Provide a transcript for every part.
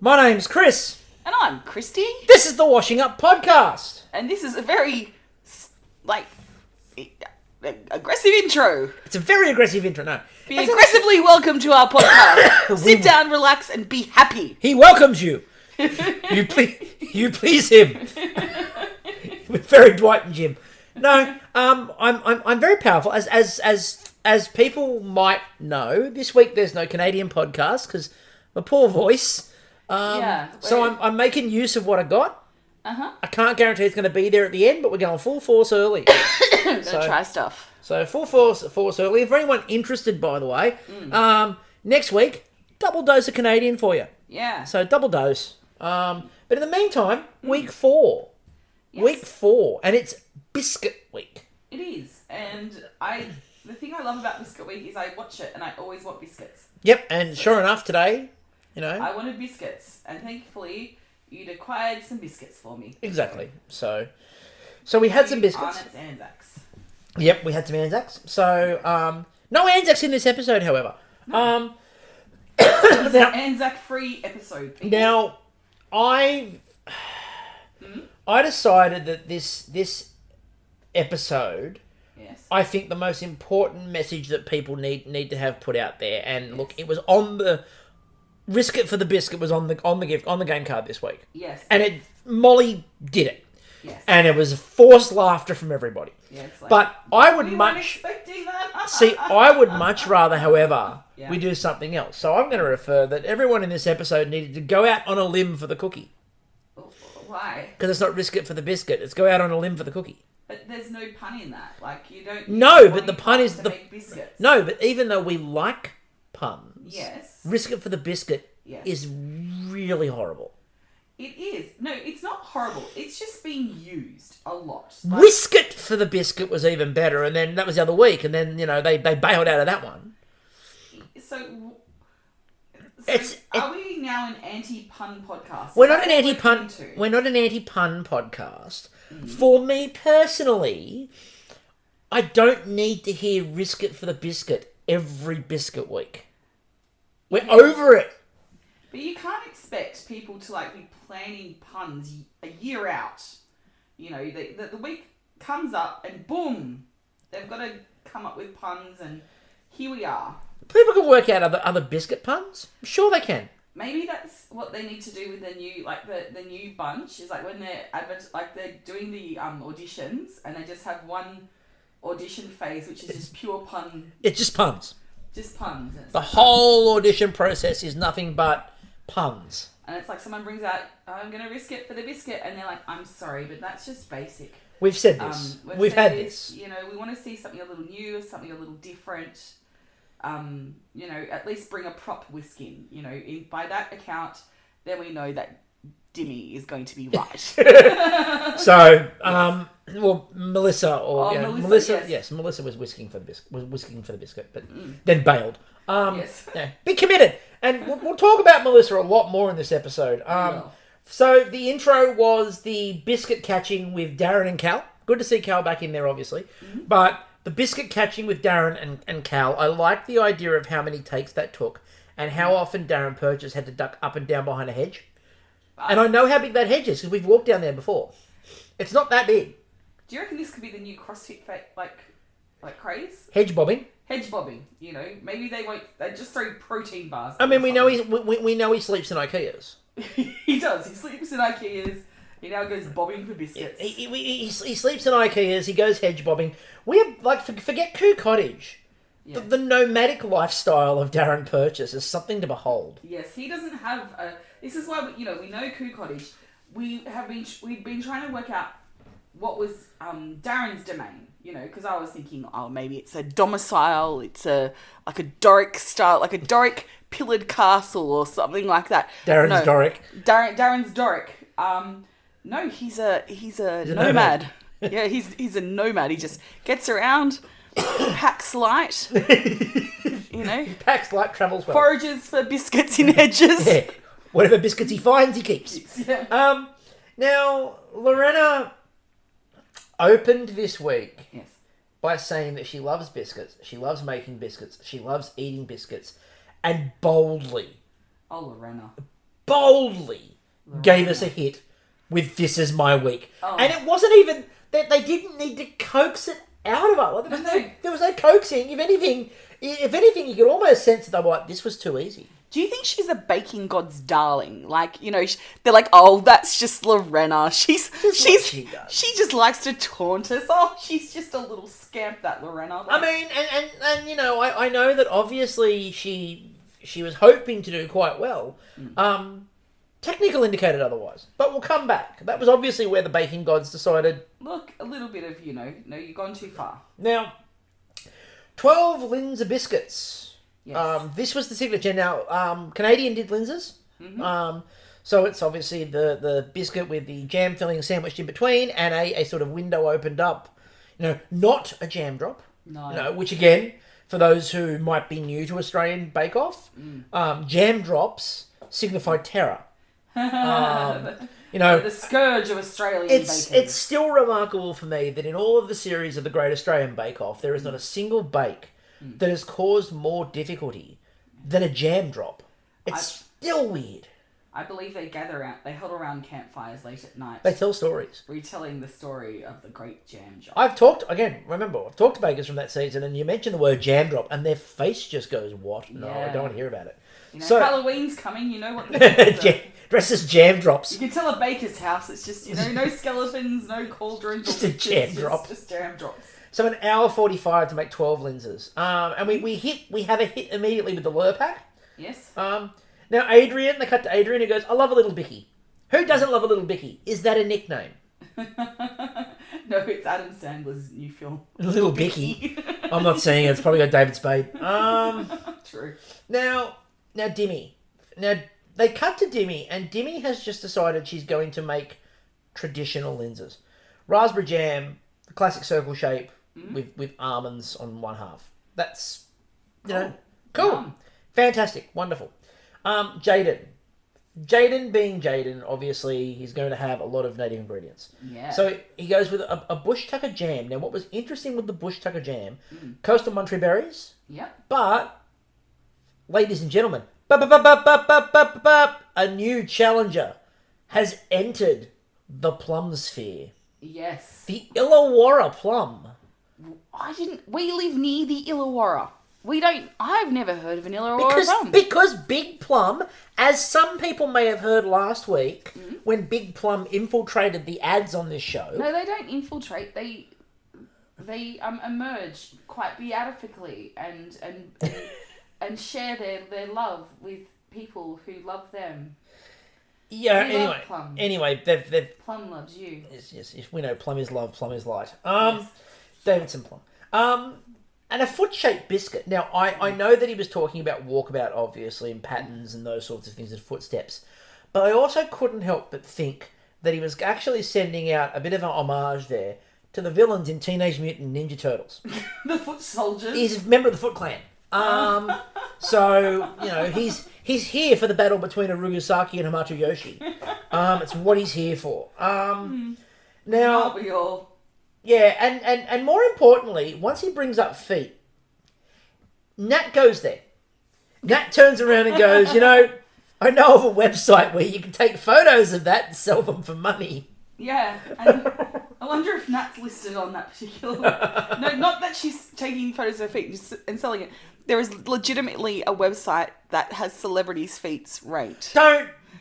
My name's Chris. And I'm Kristie. This is the Washing Up Podcast. And this is a very, aggressive intro. It's a very aggressive intro, no. Be aggressively welcome to our podcast. Sit down, relax, and be happy. He welcomes you. You please him. With very Dwight and Jim. No, I'm very powerful. As people might know, this week there's no Canadian podcast because my poor voice. So I'm making use of what I got. I can't guarantee it's going to be there at the end, but we're going full force early. Gonna try stuff. So full force early. For anyone interested, by the way, next week, double dose of Canadian for you. Yeah. So double dose. But in the meantime, week 4. Yes. Week 4. And it's Biscuit week. It is. And the thing I love about Biscuit week is I watch it and I always want biscuits. Yep. And sure enough, today, I wanted biscuits. And thankfully, you'd acquired some biscuits for me. Exactly. So we had some biscuits. Arnott's Anzacs. Yep, we had some Anzacs. So, no Anzacs in this episode, however. No. It's an Anzac-free episode. People. Now, I decided that this episode, yes, I think the most important message that people need to have put out there, and look, it was on the risk it for the biscuit was on the game card this week. Yes, and Molly did it. Yes, and it was forced laughter from everybody. Yes, but I would I would much rather, however, yeah, we do something else. So I'm going to refer that everyone in this episode needed to go out on a limb for the cookie. Why? Because it's not risk it for the biscuit. It's go out on a limb for the cookie. But there's no pun in that. Like, you don't... No, but the pun is... biscuits. No, but even though we like puns... Yes. Risk it for the biscuit is really horrible. It is. No, it's not horrible. It's just being used a lot. Like, risk it for the biscuit was even better, and then that was the other week, and then, they bailed out of that one. So are we now an anti-pun podcast? We're not an anti-pun podcast. For me personally, I don't need to hear risk it for the biscuit every biscuit week. We're over it. But you can't expect people to be planning puns a year out. The week comes up and boom, they've got to come up with puns, and here we are. People can work out other biscuit puns. I'm sure they can. Maybe that's what they need to do with the new, the new bunch is when they're they're doing the auditions and they just have one audition phase which is just pure pun. It's just puns. Just puns. The whole audition process is nothing but puns. And it's someone brings out, I'm going to risk it for the biscuit, and they're like, I'm sorry, but that's just basic. We've said this. We've had this. We want to see something a little new, something a little different. At least bring a prop whisk in. By that account, then we know that Dimmy is going to be right. So, Melissa Melissa, yes, Melissa was whisking for the biscuit, but then bailed. Yes. Yeah, be committed, and we'll talk about Melissa a lot more in this episode. So the intro was the biscuit catching with Darren and Cal. Good to see Cal back in there, obviously, but. The biscuit catching with Darren and Cal, I like the idea of how many takes that took and how often Darren Purchase had to duck up and down behind a hedge. And I know how big that hedge is because we've walked down there before. It's not that big. Do you reckon this could be the new CrossFit craze? Hedge bobbing. Hedge bobbing. Maybe they just throw protein bars. I mean, we know he sleeps in IKEAs. He does. He sleeps in IKEAs. He now goes bobbing for biscuits. He sleeps in IKEAs. He goes hedge bobbing. We have, forget Coo Cottage. Yeah. The nomadic lifestyle of Darren Purchase is something to behold. Yes, he doesn't have a... This is why, we know Coo Cottage. We've been trying to work out what was Darren's domain, because I was thinking, maybe it's a domicile, it's a Doric style, a Doric pillared castle or something like that. Darren's Doric. Darren's Doric. No, he's a nomad. Yeah, he's a nomad. He just gets around, packs light. He packs light, travels well. Forages for biscuits in hedges. Yeah. Whatever biscuits he finds, he keeps. Yeah. Now, Lorena opened this week by saying that she loves biscuits, she loves making biscuits, she loves eating biscuits, and boldly boldly gave us a hit with This Is My Week. Oh. And it wasn't even that they didn't need to coax it out of her. There was no coaxing. If anything, you could almost sense that they were like, this was too easy. Do you think she's a baking god's darling? Like, you know, they're like, oh, that's just Lorena. She just likes to taunt us. Oh, she's just a little scamp, that Lorena. Like, I mean, and you know, I know that obviously she was hoping to do quite well. Technical indicated otherwise, but we'll come back. That was obviously where the baking gods decided. Look, a little bit of, no, you've gone too far. Now, 12 Linzer biscuits. Yes. This was the signature. Now, Canadian did Linzers. Mm-hmm. So it's obviously the biscuit with the jam filling sandwiched in between and a sort of window opened up. You know, not a jam drop. No. You know, which again, for those who might be new to Australian Bakeoff, jam drops signify terror. You know, the scourge of Australian baking. It's still remarkable for me that in all of the series of the Great Australian Bake-Off, there is not a single bake that has caused more difficulty than a jam drop. It's still weird. I believe they huddle around campfires late at night. They tell stories. Retelling the story of the great jam drop. I've talked to bakers from that season, and you mention the word jam drop, and their face just goes, what? No, I don't want to hear about it. You know, Halloween's coming, you know what the dress as jam drops. You can tell a baker's house, it's just, no skeletons, no cauldrons. Just a jam drop. Just jam drops. So an hour 45 to make 12 Linzers. And we have a hit immediately with the lure pack. Yes. Now they cut to Adrian who goes, I love a little Bicky. Who doesn't love a little Bicky? Is that a nickname? No, it's Adam Sandler's new film. Little Bicky. I'm not saying it. It's probably got David Spade. True. Now Dimmy. Now, they cut to Dimmy, and Dimmy has just decided she's going to make traditional Linzers. Raspberry jam, the classic circle shape with almonds on one half. That's, cool. Yum. Fantastic. Wonderful. Jaden. Jaden being Jaden, obviously, he's going to have a lot of native ingredients. Yeah. So he goes with a bush tucker jam. Now, what was interesting with the bush tucker jam, coastal Monterey berries. Yep. But, ladies and gentlemen, a new challenger has entered the plum sphere. Yes. The Illawarra plum. We live near the Illawarra. I've never heard of an Illawarra plum. Because Big Plum, as some people may have heard last week, when Big Plum infiltrated the ads on this show. No, they don't infiltrate. They emerge quite beatifically and share their love with people who love them. Yeah, We love Plum. Anyway, they've Plum loves you. Yes, we know Plum is love, Plum is light. Yes. Davidson Plum. And a foot-shaped biscuit. Now, I know that he was talking about walkabout, obviously, and patterns and those sorts of things and footsteps. But I also couldn't help but think that he was actually sending out a bit of an homage there to the villains in Teenage Mutant Ninja Turtles. The foot soldiers. He's a member of the Foot Clan. So, he's here for the battle between Arugasaki and Hamato Yoshi. It's what he's here for. Now, Aren't we all? yeah, and more importantly, once he brings up feet, Nat goes there. Nat turns around and goes, I know of a website where you can take photos of that and sell them for money. Yeah, and I wonder if Nat's listed on that particular... No, not that she's taking photos of her feet and selling it. There is legitimately a website that has celebrities' feet ranked.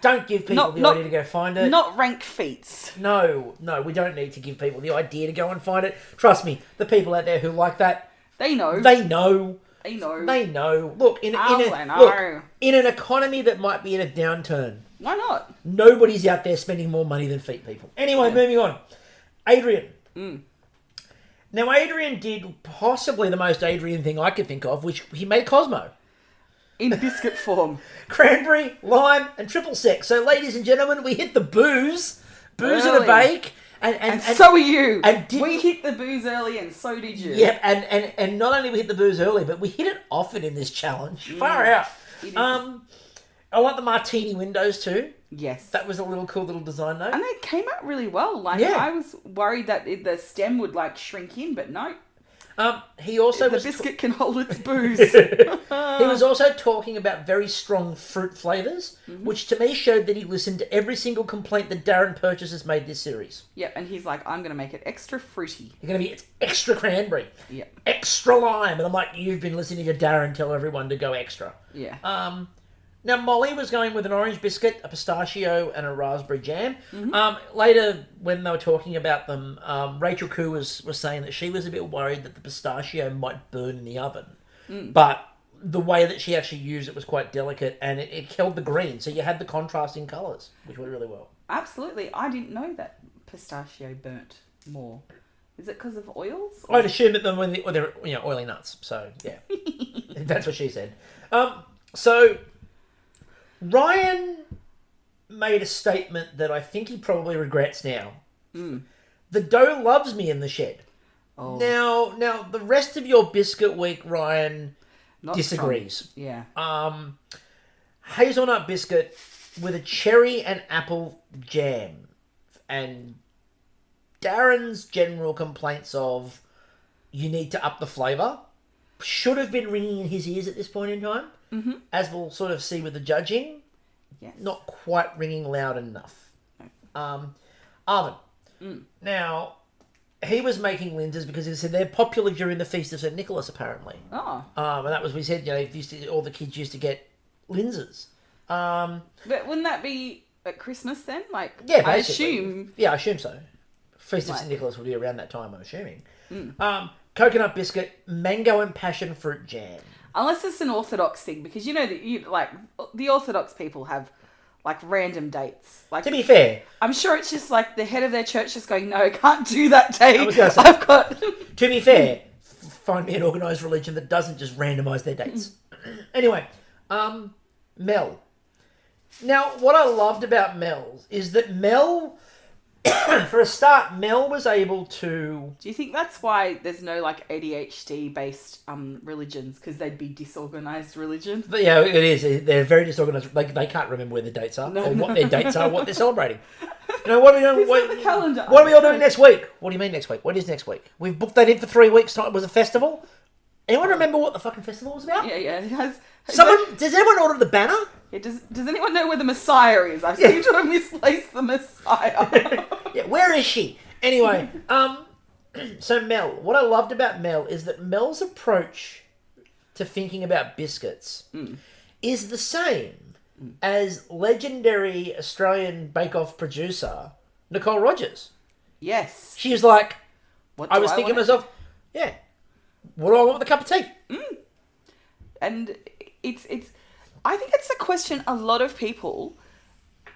Don't give people the idea to go find it. Not rank feet. No, we don't need to give people the idea to go and find it. Trust me, the people out there who like that, They know. they know. They know. They know. Look, in an economy that might be in a downturn, Why not? nobody's out there spending more money than feet people. Anyway, moving on. Adrian. Now, Adrian did possibly the most Adrian thing I could think of, which he made Cosmo. In biscuit form. Cranberry, lime, and triple sec. So, ladies and gentlemen, we hit the booze and a Early. bake. And so are you. And we hit the booze early and so did you. Yep, and not only we hit the booze early, but we hit it often in this challenge. Far out. I like the martini windows too. Yes. That was a cool little design though. And they came out really well. Like, Yeah. I was worried that the stem would, shrink in, but no. He also The was biscuit can hold its booze. he was also talking about very strong fruit flavours, which to me showed that he listened to every single complaint that Darren Purchase has made this series. Yep, and he's like, I'm going to make it extra fruity. It's going to be extra cranberry, Yep. extra lime, and I'm like, you've been listening to Darren tell everyone to go extra. Yeah. Now, Molly was going with an orange biscuit, a pistachio, and a raspberry jam. Later, when they were talking about them, Rachel Koo was saying that she was a bit worried that the pistachio might burn in the oven. But the way that she actually used it was quite delicate, and it held the green, so you had the contrasting colours, which went really well. Absolutely. I didn't know that pistachio burnt more. Is it because of oils? I'd assume that they're oily nuts, so yeah. That's what she said. So... Ryan made a statement that I think he probably regrets now. The dough loves me in the shed. Oh. Now, the rest of your biscuit week, Ryan, Not disagrees. Strong. Yeah. Hazelnut biscuit with a cherry and apple jam. And Darren's general complaints of you need to up the flavour should have been ringing in his ears at this point in time. As we'll sort of see with the judging, yes. Not quite ringing loud enough. Arvin. Now, he was making Linzers because he said they're popular during the Feast of St. Nicholas, apparently. Oh. And that was, we said, all the kids used to get Linzers. But wouldn't that be at Christmas then? Like, yeah, I basically. assume. Yeah, I assume so. Feast of St. Nicholas would be around that time, I'm assuming. Coconut biscuit, mango and passion fruit jam. Unless it's an Orthodox thing, because you know that the Orthodox people have like random dates. Like, to be fair, I'm sure it's just like the head of their church just going, no, can't do that day. I was gonna say, I've got. To be fair, find me an organised religion that doesn't just randomise their dates. Anyway, Mel. Now, what I loved about Mel is that Mel, for a start, Mel was able to... Do you think that's why there's no like ADHD-based religions? Because they'd be disorganised religion? But yeah, it is. They're very disorganised. They can't remember where the dates are, what their dates are, what they're celebrating. What are we doing? What, the calendar? What are we all doing next week? What do you mean next week? What is next week? We've booked that in for 3 weeks' time. It was a festival. Anyone remember what the fucking festival was about? Yeah. Does anyone order the banner? Yeah, does anyone know where the Messiah is? I seem to have misplaced the Messiah. Yeah, where is she? Anyway, so Mel, what I loved about Mel is that Mel's approach to thinking about biscuits is the same as legendary Australian Bakeoff producer Nicole Rogers. Yes. She was like, I was thinking to myself, yeah, what do I want with a cup of tea? And it's I think it's a question a lot of people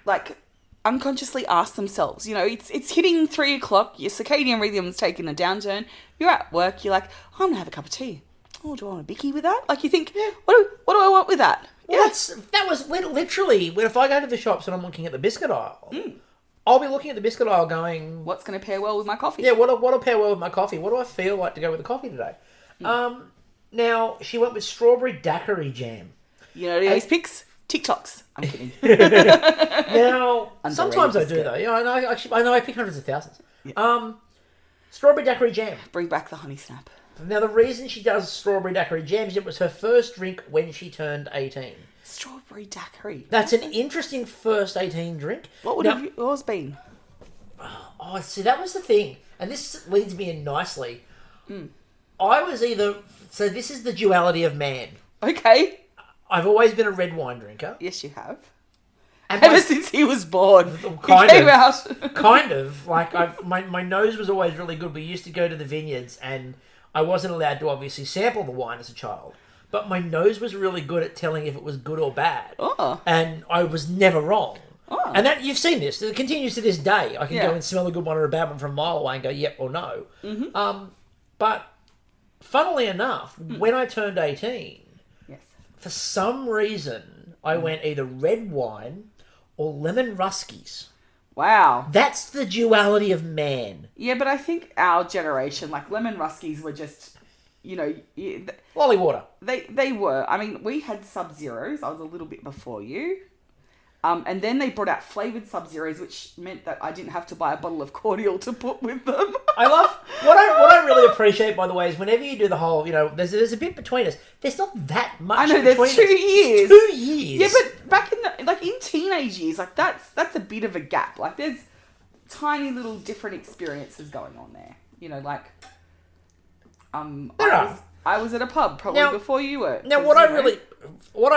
like unconsciously ask themselves. You know, it's hitting 3 o'clock, your circadian rhythm's taking a downturn, you're at work, you're like, I'm gonna have a cup of tea. Oh, do I want a bicky with that? Like, you think, what do I want with that? Well, that was literally when, if I go to the shops and I'm looking at the biscuit aisle, I'll be looking at the biscuit aisle going, what's going to pair well with my coffee? Yeah, what'll pair well with my coffee? What do I feel like to go with the coffee today? Now, she went with strawberry daiquiri jam. You know these picks? TikToks. I'm kidding. Now, sometimes I do though. You know, I know I pick hundreds of thousands. Yeah. Strawberry daiquiri jam. Bring back the honey snap. Now, the reason she does strawberry daiquiri jam is it was her first drink when she turned 18. Strawberry daiquiri. That's an interesting first 18 drink. What would yours been? Oh, see, that was the thing. And this leads me in nicely. I was so this is the duality of man. Okay. I've always been a red wine drinker. Yes, you have. And ever since he was born. Kind of. Like, my nose was always really good. We used to go to the vineyards and I wasn't allowed to obviously sample the wine as a child. But my nose was really good at telling if it was good or bad. Oh. And I was never wrong. Oh. And that you've seen this. It continues to this day. I can go and smell a good one or a bad one from a mile away and go, yep or no. Mm-hmm. But funnily enough, when I turned 18, for some reason, I went either red wine or lemon ruskies. Wow. That's the duality of man. Yeah, but I think our generation, like lemon ruskies were just, you know... Lolly water. They were. I mean, we had Sub-Zeros. I was a little bit before you. And then they brought out flavoured Sub-Zeros, which meant that I didn't have to buy a bottle of cordial to put with them. I love what I really appreciate, by the way, is whenever you do the whole, there's a bit between us. There's not that much. I know between there's 2 years. 2 years. Yeah, but back in teenage years, like that's a bit of a gap. Like there's tiny little different experiences going on there. I was at a pub probably before you were. Now, what I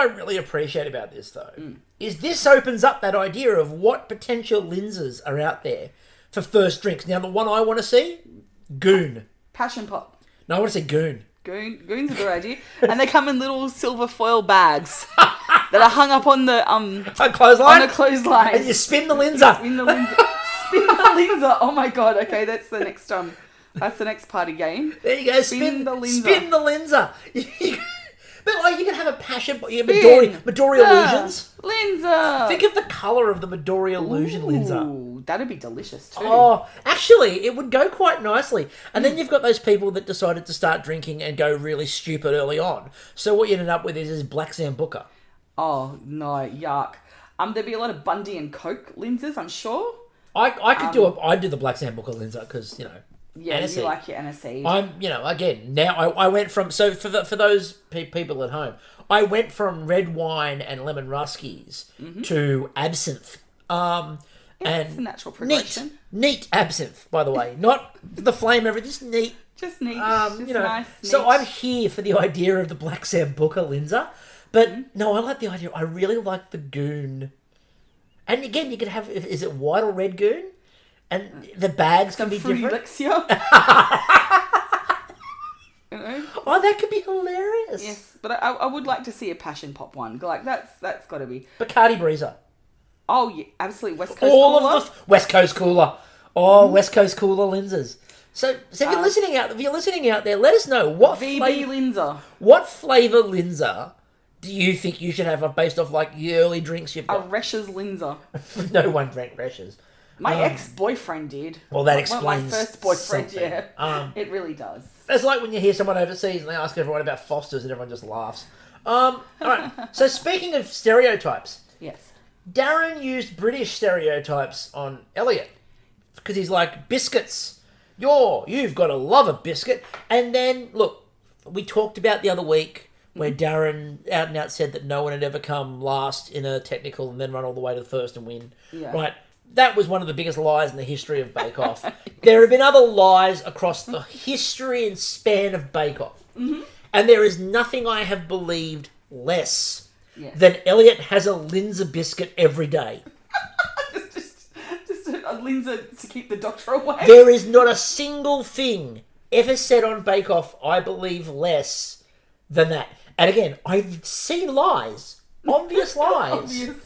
really appreciate about this though is this opens up that idea of what potential Linzers are out there for first drinks. Now, the one I want to see, Goon. Passion Pop. No, I want to see Goon. Goon's a good idea, and they come in little silver foil bags that are hung up on the a clothesline. On a clothesline, and you spin the Linzer. Spin the Linzer. Oh my god! Okay, that's the next That's the next party game. There you go. Spin the Linzer. Spin the Linzer. But you can have a passion. Midori Illusions. Linzer. Think of the colour of the Midori Illusion Linzer. Ooh, that'd be delicious too. Oh, actually, it would go quite nicely. And then you've got those people that decided to start drinking and go really stupid early on. So what you ended up with is Black Sambuca. Oh no, yuck. There'd be a lot of Bundy and Coke Linzers, I'm sure. I'd do the Black Sambuca Linzer because Yeah, Aniseed. You like your aniseed. Again, now I went from, so for those people at home, I went from red wine and lemon ruskies to absinthe. And it's a natural progression. Neat absinthe, by the way. Not the flame and everything, just neat. Just neat. Nice. So neat. I'm here for the idea of the Black Sambuca Linzer. But no, I like the idea. I really like the Goon. And again, you could have, is it white or red Goon? And the bags can be different. Elixir. Oh, that could be hilarious. Yes, but I would like to see a Passion Pop one. Like that's got to be Bacardi Breezer. Oh yeah, absolutely. West Coast Cooler. Of the West Coast Cooler. Oh, West Coast Cooler Linzers. So if you're listening out there, let us know what VB Linzer. What flavour Linzer do you think you should have based off like the early drinks you've got? A Resch's Linzer. No one drank Resch's. My ex-boyfriend did. Well, that explains my first boyfriend, something. Yeah. It really does. It's like when you hear someone overseas and they ask everyone about Foster's and everyone just laughs. All right. So speaking of stereotypes. Yes. Darren used British stereotypes on Elliot. Because he's like, biscuits. You've got to love a biscuit. And then, look, we talked about the other week where Darren out and out said that no one had ever come last in a technical and then run all the way to the first and win. Yeah. Right. That was one of the biggest lies in the history of Bakeoff. There have been other lies across the history and span of Bakeoff. Mm-hmm. And there is nothing I have believed less than Elliot has a Linzer biscuit every day. just a Linzer to keep the doctor away. There is not a single thing ever said on Bakeoff I believe less than that. And again, I've seen lies. Obvious lies. Obvious.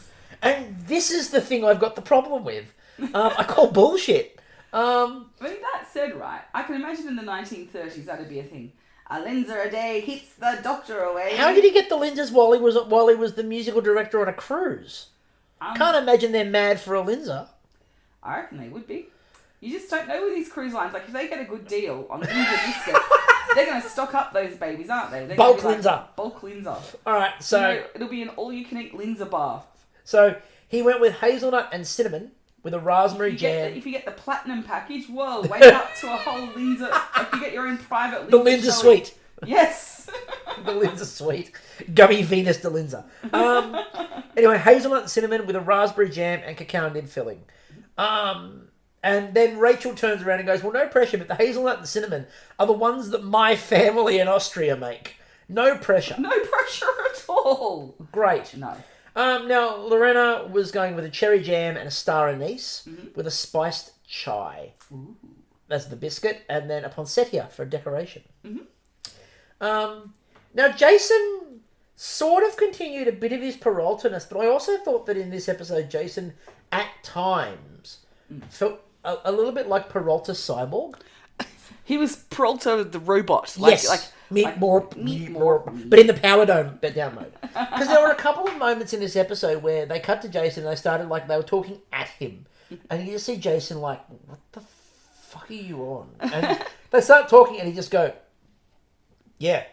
And this is the thing I've got the problem with. I call bullshit. But that said, right, I can imagine in the 1930s that'd be a thing. A Linzer a day keeps the doctor away. How did he get the Linzers while he was the musical director on a cruise? Can't imagine they're mad for a Linzer. I reckon they would be. You just don't know with these cruise lines. Like, if they get a good deal on Linzer biscuits, they're going to stock up those babies, aren't they? Bulk Linzer. Bulk Linzer. All right, so it'll be an all-you-can-eat Linzer bar. So he went with hazelnut and cinnamon with a raspberry jam. If you get the platinum package, whoa, wake up to a whole Linzer. Like, you get your own private Linzer. The Linzer Suite. Yes. The Linzer Suite. Gummy Venus de Linzer. Anyway, hazelnut and cinnamon with a raspberry jam and cacao nib filling. And then Rachel turns around and goes, well, no pressure, but the hazelnut and cinnamon are the ones that my family in Austria make. No pressure. No pressure at all. Great. No. Now, Lorena was going with a cherry jam and a star anise with a spiced chai. Ooh. That's the biscuit. And then a poinsettia for decoration. Mm-hmm. Now, Jason sort of continued a bit of his Peralta-ness, but I also thought that in this episode, Jason, at times, felt a little bit like Peralta Cyborg. He was Peralta the robot. Yes. Meet more. But in the power down mode. Because there were a couple of moments in this episode where they cut to Jason and they started like they were talking at him. And you just see Jason like, what the fuck are you on? And they start talking and he just go, yeah.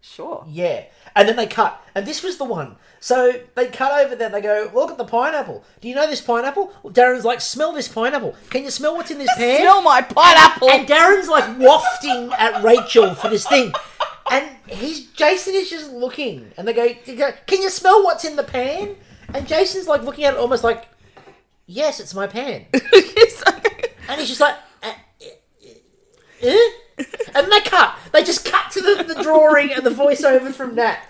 Sure. Yeah. And then they cut. And this was the one. So they cut over there. They go, look at the pineapple. Do you know this pineapple? Well, Darren's like, smell this pineapple. Can you smell what's in this pan? Smell my pineapple. And Darren's like wafting at Rachel for this thing. And Jason is just looking. And they go, can you smell what's in the pan? And Jason's like looking at it almost like, yes, it's my pan. And he's just like, eh? And they cut. They just cut to the drawing and the voiceover from that.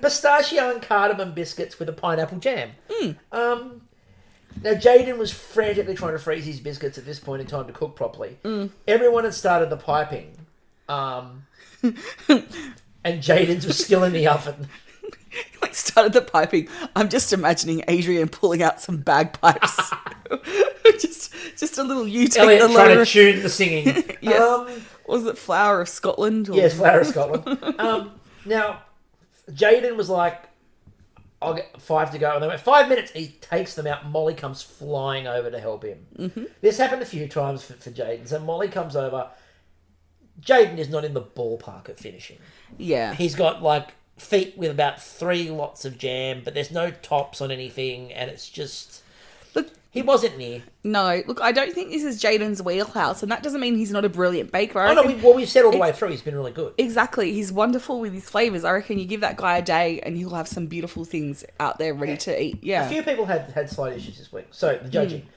Pistachio and cardamom biscuits with a pineapple jam. Now, Jaden was frantically trying to freeze his biscuits at this point in time to cook properly. Everyone had started the piping. And Jaden's was still in the oven. Like started the piping. I'm just imagining Adrian pulling out some bagpipes. just a little you take Elliot the trying lower... to tune the singing. Yes. Was it Flower of Scotland? Or... Yes, Flower of Scotland. Now, Jaden was like, I'll get 5 to go. And they went 5 minutes. He takes them out. Molly comes flying over to help him. Mm-hmm. This happened a few times for Jaden. So Molly comes over. Jaden is not in the ballpark of finishing. Yeah. He's got like feet with about 3 lots of jam, but there's no tops on anything. And it's just... Look, he wasn't near. No, look, I don't think this is Jaden's wheelhouse, and that doesn't mean he's not a brilliant baker. Oh, no, we've said all the way through he's been really good. Exactly. He's wonderful with his flavours. I reckon you give that guy a day and he'll have some beautiful things out there ready to eat. Yeah. A few people had slight issues this week. So, the judging.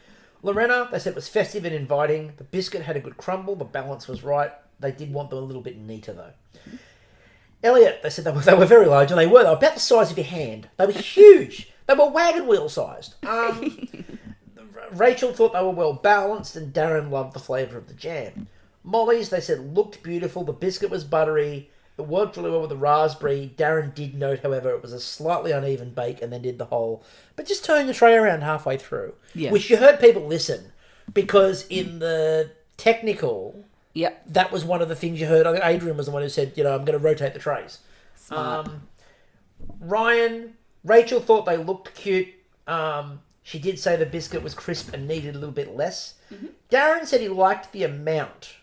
Lorena, they said it was festive and inviting. The biscuit had a good crumble. The balance was right. They did want them a little bit neater, though. Elliot, they said they were very large, and they were about the size of your hand. They were huge. They were wagon wheel sized. Rachel thought they were well balanced, and Darren loved the flavour of the jam. Molly's, they said, looked beautiful. The biscuit was buttery. It worked really well with the raspberry. Darren did note, however, it was a slightly uneven bake, and then did the whole, but just turn the tray around halfway through. Yeah. Which you heard people listen, because in the technical, that was one of the things you heard. I think Adrian was the one who said, I'm going to rotate the trays. Rachel thought they looked cute. She did say the biscuit was crisp and needed a little bit less. Mm-hmm. Darren said he liked the amount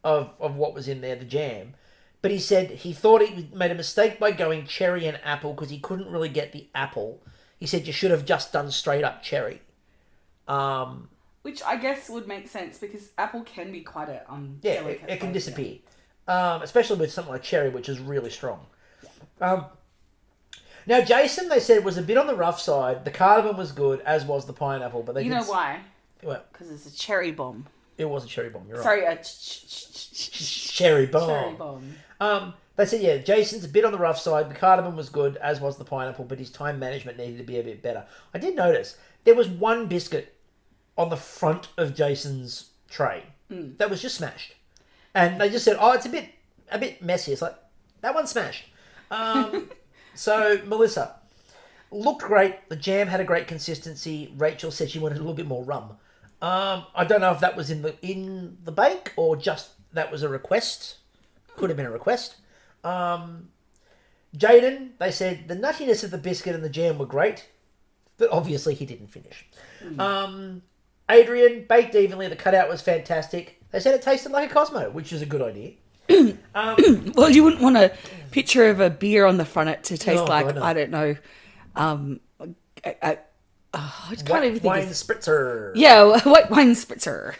of what was in there, the jam. But he said he thought he made a mistake by going cherry and apple because he couldn't really get the apple. He said you should have just done straight up cherry. Which I guess would make sense because apple can be quite a delicate. It can disappear. Especially with something like cherry, which is really strong. Now, Jason, they said, was a bit on the rough side. The cardamom was good, as was the pineapple. But know why? What? Because it's a cherry bomb. It was a cherry bomb, you're right. Sorry, a cherry bomb. Cherry bomb. They said, Jason's a bit on the rough side. The cardamom was good, as was the pineapple, but his time management needed to be a bit better. I did notice there was one biscuit on the front of Jason's tray that was just smashed. And they just said, it's a bit messy. It's like, that one's smashed. So, Melissa, looked great. The jam had a great consistency. Rachel said she wanted a little bit more rum. I don't know if that was in the bake or just that was a request. Could have been a request. Jaden, they said the nuttiness of the biscuit and the jam were great, but obviously he didn't finish. Adrian, baked evenly. The cutout was fantastic. They said it tasted like a Cosmo, which is a good idea. Well, you wouldn't want a picture of a beer on the front it to taste like, I don't know, I just can't even think wine spritzer. Yeah, white wine spritzer.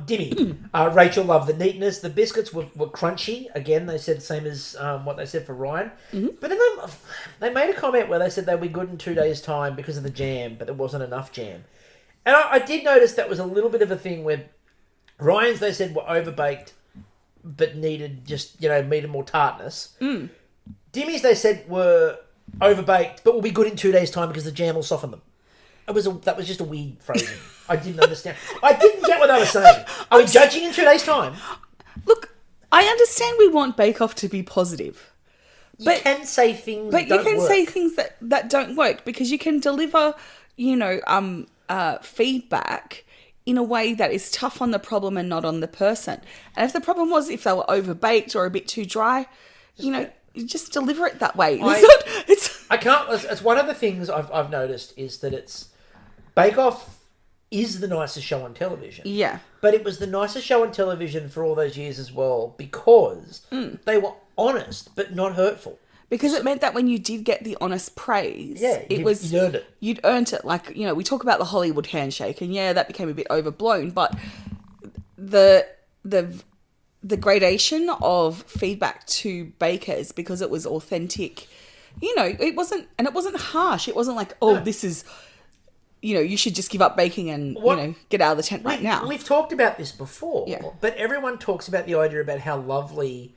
Dimmy. Rachel loved the neatness. The biscuits were crunchy. Again, they said the same as what they said for Ryan. Mm-hmm. But then they made a comment where they said they'd be good in 2 days' time because of the jam, but there wasn't enough jam. And I did notice that was a little bit of a thing where Ryan's, they said, were overbaked, but needed needed more tartness. Dimmy's, they said, were overbaked, but will be good in 2 days' time because the jam will soften them. That was just a weird phrasing. I didn't understand. I didn't get what they were saying. Are we judging in 2 days' time? Look, I understand we want Bakeoff to be positive. But you can say things that don't work. But you can say things that don't work because you can deliver, feedback in a way that is tough on the problem and not on the person. And if the problem was if they were overbaked or a bit too dry, you just deliver it that way. I can't. It's one of the things I've noticed is that Bakeoff is the nicest show on television. Yeah. But it was the nicest show on television for all those years as well because they were honest, but not hurtful. Because it meant that when you did get the honest praise, you'd earned it. You'd earned it. Like, you know, we talk about the Hollywood handshake, and that became a bit overblown, but the gradation of feedback to bakers, because it was authentic, you know, it wasn't harsh. It wasn't like, this is, you know, you should just give up baking and, you know, get out of the tent right now. We've talked about this before, Yeah. but everyone talks about the idea about how lovely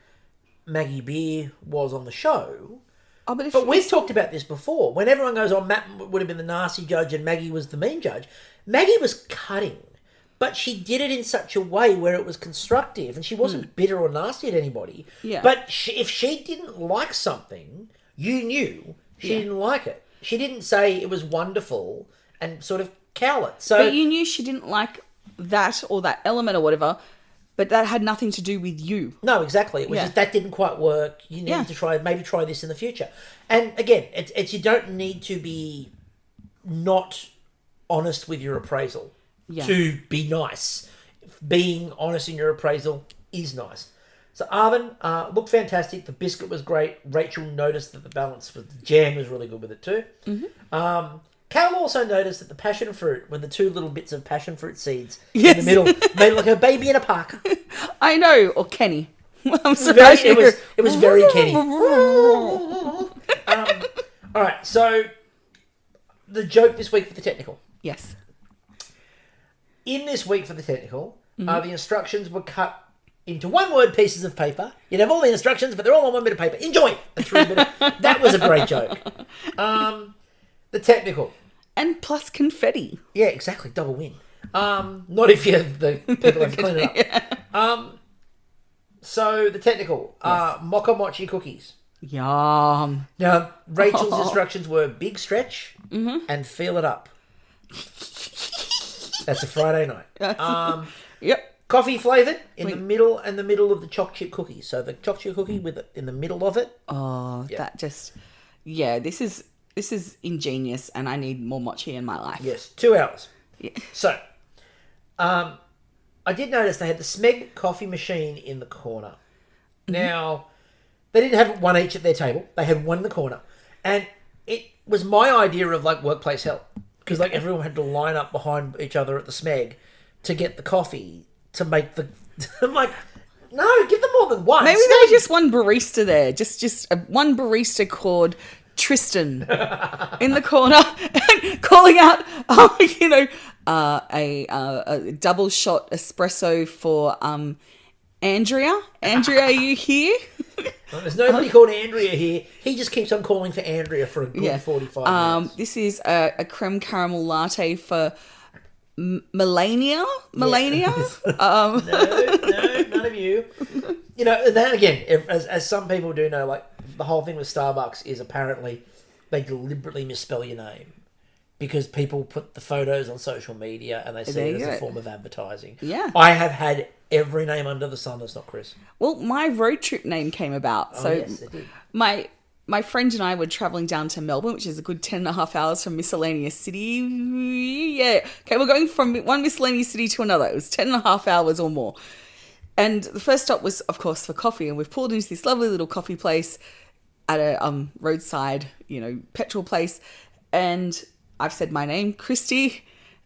Maggie Beer was on the show. But we've talked about this before. When everyone goes, Matt would have been the nasty judge and Maggie was the mean judge. Maggie was cutting, but she did it in such a way where it was constructive and she wasn't bitter or nasty at anybody. Yeah. But if she didn't like something, you knew she didn't like it. She didn't say it was wonderful and sort of cowl it. So, but you knew she didn't like that or that element or whatever, but that had nothing to do with you. No, exactly. It was just that didn't quite work. You need to try this in the future. And again, it's you don't need to be not honest with your appraisal to be nice. Being honest in your appraisal is nice. So Arvin looked fantastic. The biscuit was great. Rachel noticed that the jam was really good with it too. Mm-hmm. Cal also noticed that the passion fruit, when the two little bits of passion fruit seeds in the middle, made it like a baby in a park. I know, or Kenny. I'm surprised. It was very Kenny. All right, so the joke this week for the technical. Yes. In this week for the technical, the instructions were cut into one-word pieces of paper. You'd have all the instructions, but they're all on one bit of paper. Enjoy! That was a great joke. The technical. And plus confetti. Yeah, exactly. Double win. Not if you're the people that clean it up. So the technical. Mocha mochi cookies. Yum. Now, Rachel's instructions were big stretch and feel it up. That's a Friday night. Yep. Coffee flavoured in the middle of the choc chip cookie. So the choc chip cookie with it in the middle of it. That just... Yeah, this is ingenious, and I need more mochi in my life. Yes, 2 hours. Yeah. So, I did notice they had the Smeg coffee machine in the corner. Now, they didn't have one each at their table. They had one in the corner. And it was my idea of, like, workplace help. Because, like, everyone had to line up behind each other at the Smeg to get the coffee to make the... I'm like... No, give them more than one. Maybe there was just one barista there. Just one barista called Tristan in the corner calling out, a double shot espresso for Andrea. Andrea, are you here? Well, there's nobody called Andrea here. He just keeps on calling for Andrea for a good 45 minutes. This is a creme caramel latte for Melania? Melania? No, none of you. You know, and then again, as some people do know, like, the whole thing with Starbucks is apparently they deliberately misspell your name because people put the photos on social media and they see it as a form of advertising. Yeah. I have had every name under the sun that's not Chris. Well, my road trip name came about. Yes, it did. My friend and I were travelling down to Melbourne, which is a good 10.5 hours from Miscellaneous City. Yeah. Okay, we're going from one Miscellaneous City to another. It was 10.5 hours or more. And the first stop was, of course, for coffee. And we've pulled into this lovely little coffee place at a roadside, petrol place. And I've said my name, Kristie.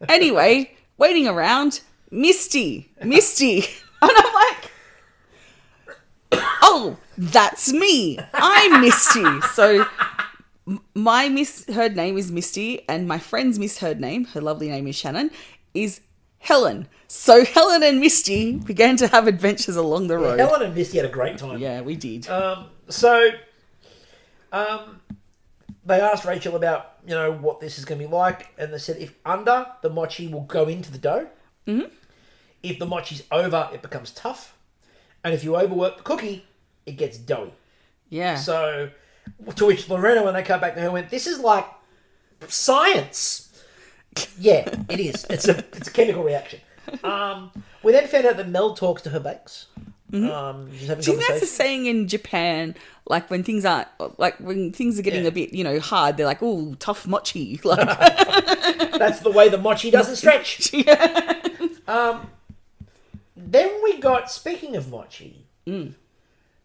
Anyway, waiting around, Misty. And I'm like, oh, that's me. I'm Misty. So my misheard name is Misty, and my friend's misheard name, her lovely name is Shannon, is Helen. So Helen and Misty began to have adventures along the road. Helen and Misty had a great time. Yeah, we did. They asked Rachel about, what this is going to be like, and they said if under, the mochi will go into the dough. Mm-hmm. If the mochi's over, it becomes tough. And if you overwork the cookie, it gets doughy. Yeah. So, to which Lorena, when they come back to her, went, this is like science. Yeah, it is. It's a chemical reaction. We then found out that Mel talks to her bakes. Mm-hmm. She's having Do you think that's a saying in Japan? Like when things are getting a bit, hard, they're like, "Oh, tough mochi." Like that's the way the mochi doesn't stretch. Yeah. Then we got, speaking of mochi,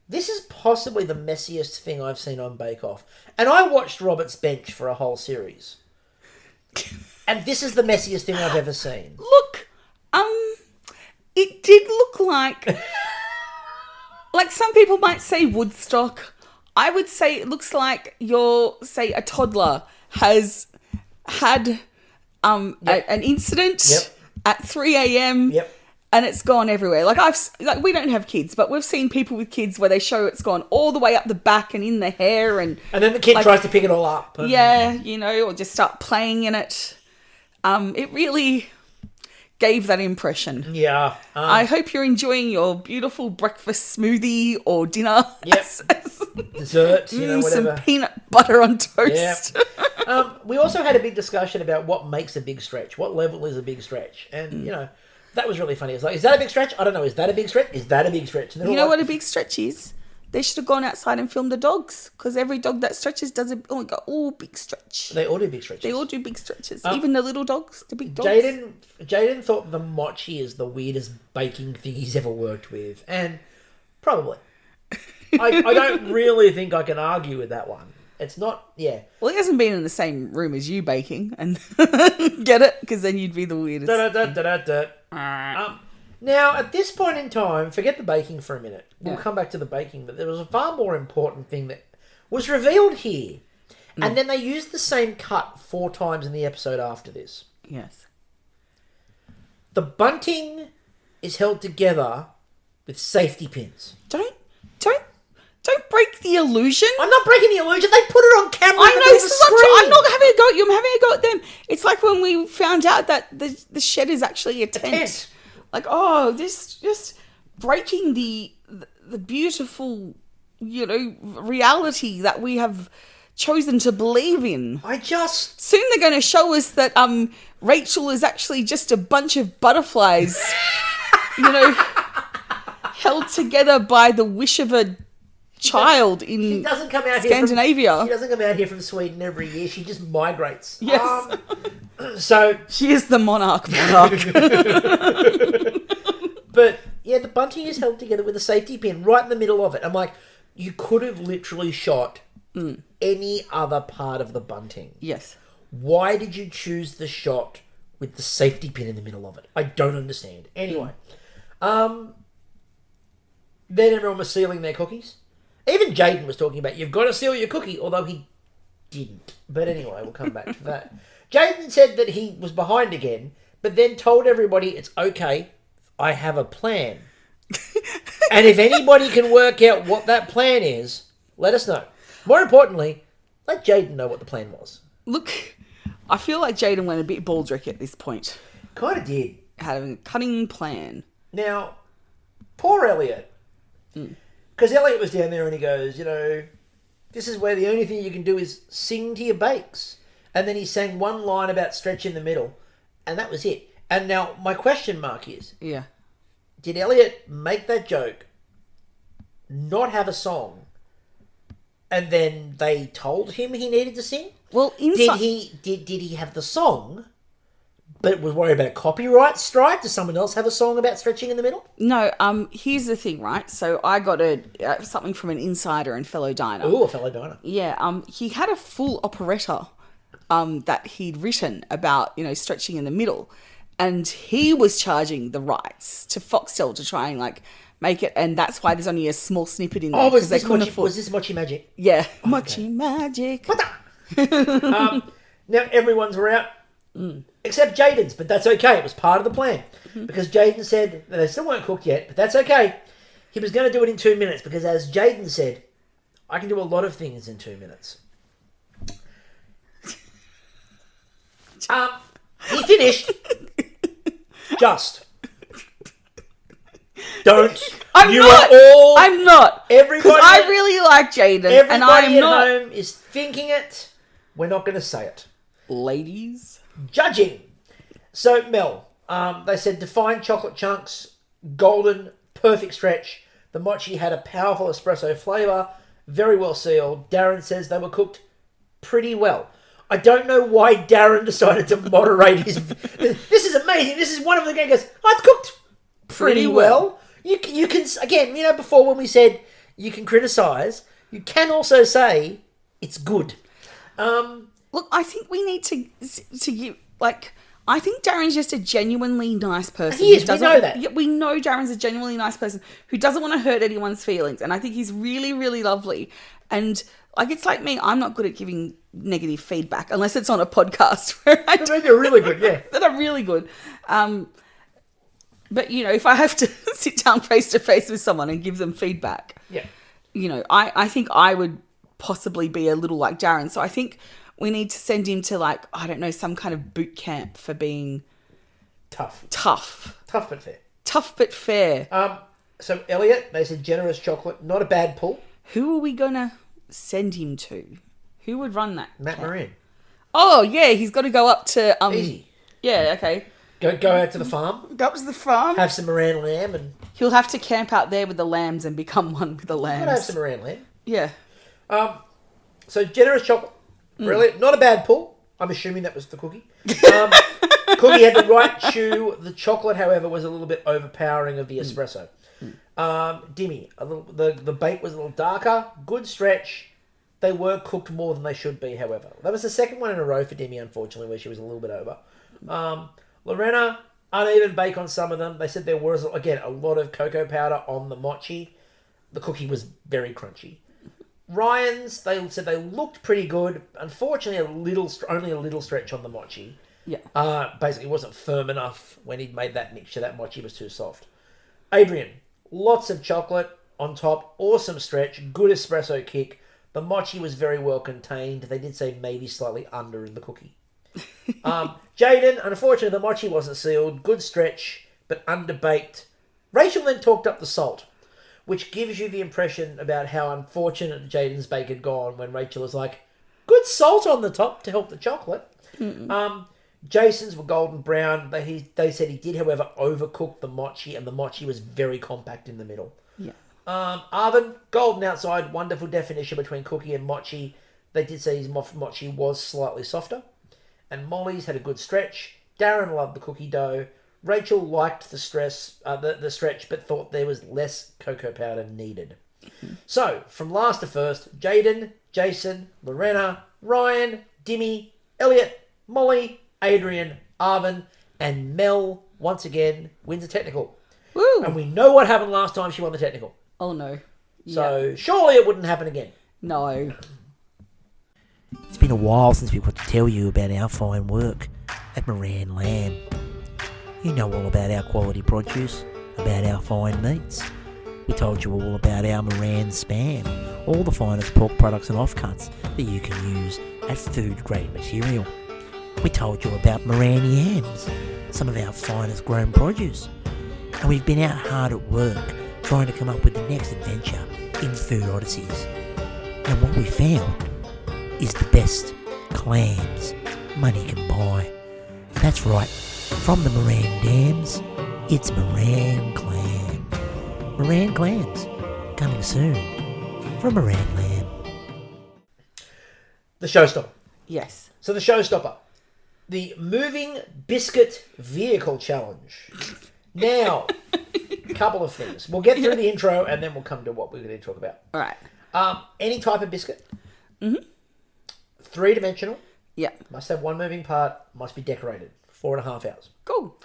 This is possibly the messiest thing I've seen on Bakeoff. And I watched Robert's Bench for a whole series. And this is the messiest thing I've ever seen. Look, it did look like... like some people might say Woodstock. I would say it looks like a toddler has had an incident at 3 a.m. Yep. And it's gone everywhere. Like we don't have kids, but we've seen people with kids where they show it's gone all the way up the back and in the hair, and then the kid tries to pick it all up. Or just start playing in it. It really gave that impression. Yeah. I hope you're enjoying your beautiful breakfast smoothie or dinner. Yes. Dessert, whatever. Some peanut butter on toast. Yeah. We also had a big discussion about what makes a big stretch. What level is a big stretch? And, that was really funny. It's like, is that a big stretch? I don't know. Is that a big stretch? Is that a big stretch? You know what a big stretch is? They should have gone outside and filmed the dogs, because every dog that stretches does a big stretch. They all do big stretches. They all do big stretches. Even the little dogs, the big dogs. Jaden thought the mochi is the weirdest baking thing he's ever worked with. And probably. I don't really think I can argue with that one. It's not, Well, he hasn't been in the same room as you baking, and get it? Because then you'd be the weirdest. Now, at this point in time, forget the baking for a minute. We'll come back to the baking, but there was a far more important thing that was revealed here. And then they used the same cut 4 times in the episode after this. Yes. The bunting is held together with safety pins. Don't break the illusion. I'm not breaking the illusion. They put it on camera. I know. I'm not having a go at you. I'm having a go at them. It's like when we found out that the shed is actually a tent. Like, this just breaking the beautiful, reality that we have chosen to believe in. Soon they're going to show us that Rachel is actually just a bunch of butterflies, held together by the wish of a child in she doesn't come out Scandinavia. She doesn't come out here from Sweden every year. She just migrates. Yes. So she is the monarch. But the bunting is held together with a safety pin right in the middle of it. I'm like, you could have literally shot any other part of the bunting. Yes. Why did you choose the shot with the safety pin in the middle of it? I don't understand. Anyway, then everyone was sealing their cookies. Even Jaden was talking about, you've got to seal your cookie, although he didn't. But anyway, we'll come back to that. Jaden said that he was behind again, but then told everybody, it's okay, I have a plan. And if anybody can work out what that plan is, let us know. More importantly, let Jaden know what the plan was. Look, I feel like Jaden went a bit baldrick at this point. Kind of did. Having a cunning plan. Now, poor Elliot. Because Elliot was down there and he goes, this is where the only thing you can do is sing to your bakes. And then he sang one line about stretch in the middle. And that was it. And now my question mark is, did Elliot make that joke, not have a song, and then they told him he needed to sing? Well, did he have the song, but was worried about a copyright strike? Does someone else have a song about stretching in the middle? No. Here's the thing, right? So I got something from an insider and fellow diner. Ooh, a fellow diner. Yeah. He had a full operetta that he'd written about, stretching in the middle. And he was charging the rights to Foxtel to try and make it, and that's why there's only a small snippet in there. Oh, was this Mochi Magic? Yeah, Mochi Magic. Now everyone's were out, except Jaden's, but that's okay. It was part of the plan because Jaden said that they still weren't cooked yet, but that's okay. He was going to do it in 2 minutes because, as Jaden said, I can do a lot of things in 2 minutes. He finished. Just. Don't. I'm not. Everybody. Because I really like Jaden. And I'm not. Everybody at home is thinking it. We're not going to say it. Ladies. Judging. So, Mel, they said define chocolate chunks, golden, perfect stretch. The mochi had a powerful espresso flavour, very well sealed. Darren says they were cooked pretty well. I don't know why Darren decided to moderate his... This is amazing. This is one of the guys goes, it's cooked pretty well. You can... Again, before when we said You can criticise. You can also say it's good. Look, I think we need to give, like, I think Darren's just a genuinely nice person. He is, we know that. Yeah, we know Darren's a genuinely nice person who doesn't want to hurt anyone's feelings. And I think he's really, really lovely. And, like, it's like me, I'm not good at giving negative feedback unless it's on a podcast where They're really good, yeah. that are really good. But, you know, if I have to sit down face to face with someone and give them feedback, Yeah. you know, I think I would possibly be a little like Darren. So I think we need to send him to, like, I don't know, some kind of boot camp for being Tough. tough Tough but fair. Tough but fair. So Elliot, they said generous chocolate, not a bad pull. Who are we going to send him to? Who would run that Matt camp? Moran. Oh, yeah, he's got to go up to... Easy. Yeah, okay. Go out to the farm, Go up to the farm. have some Moran lamb, and He'll have to camp out there with the lambs and become one with the lambs. have some Moran lamb. Yeah. So generous chocolate, brilliant. Not a bad pull. I'm assuming that was the cookie. Cookie had the right chew. The chocolate, however, was a little bit overpowering of the espresso. Dimmy, the bait was a little darker. Good stretch. They were cooked more than they should be, however. That was the second one in a row for Dimmy, unfortunately, where she was a little bit over. Lorena, uneven bake on some of them. They said there was, again, a lot of cocoa powder on the mochi. The cookie was very crunchy. Ryan's, they said they looked pretty good. Unfortunately, only a little stretch on the mochi. Yeah. Basically, it wasn't firm enough when he'd made that mixture. That mochi was too soft. Adrian, lots of chocolate on top. Awesome stretch. Good espresso kick. The mochi was very well contained. They did say maybe slightly under in the cookie. Jaden, unfortunately, the mochi wasn't sealed. Good stretch, but underbaked. Rachel then talked up the salt, which gives you the impression about how unfortunate Jaden's bake had gone when Rachel was like, good salt on the top to help the chocolate. Jason's were golden brown. They said he did, however, overcook the mochi, and the mochi was very compact in the middle. Yeah. Arvin, golden outside, wonderful definition between cookie and mochi. They did say his mochi was slightly softer. And Molly's had a good stretch. Darren loved the cookie dough. Rachel liked the stretch, but thought there was less cocoa powder needed. So, from last to first, Jaden, Jason, Lorena, Ryan, Dimmy, Elliot, Molly, Adrian, Arvin, and Mel, once again, wins a technical. Woo! And we know what happened last time she won the technical. Oh, no. So, surely it wouldn't happen again. No. It's been a while since we've got to tell you about our fine work at Moran Lamb. You know all about our quality produce, about our fine meats. We told you all about our Moran Spam, all the finest pork products and offcuts that you can use at food-grade material. We told you about Moran Yams, some of our finest grown produce. And we've been out hard at work trying to come up with the next adventure in Food Odysseys. And what we found is the best clams money can buy. That's right, from the Moran Dams, it's Moran Clam. Moran Clams, coming soon from Moran Lamb. The showstopper. Yes. So the showstopper. The moving biscuit vehicle challenge. Now, a couple of things. We'll get through the intro and then we'll come to what we're going to talk about. All right. Any type of biscuit. Mm-hmm. 3-dimensional. Yeah. Must have one moving part. Must be decorated. 4.5 hours. Cool.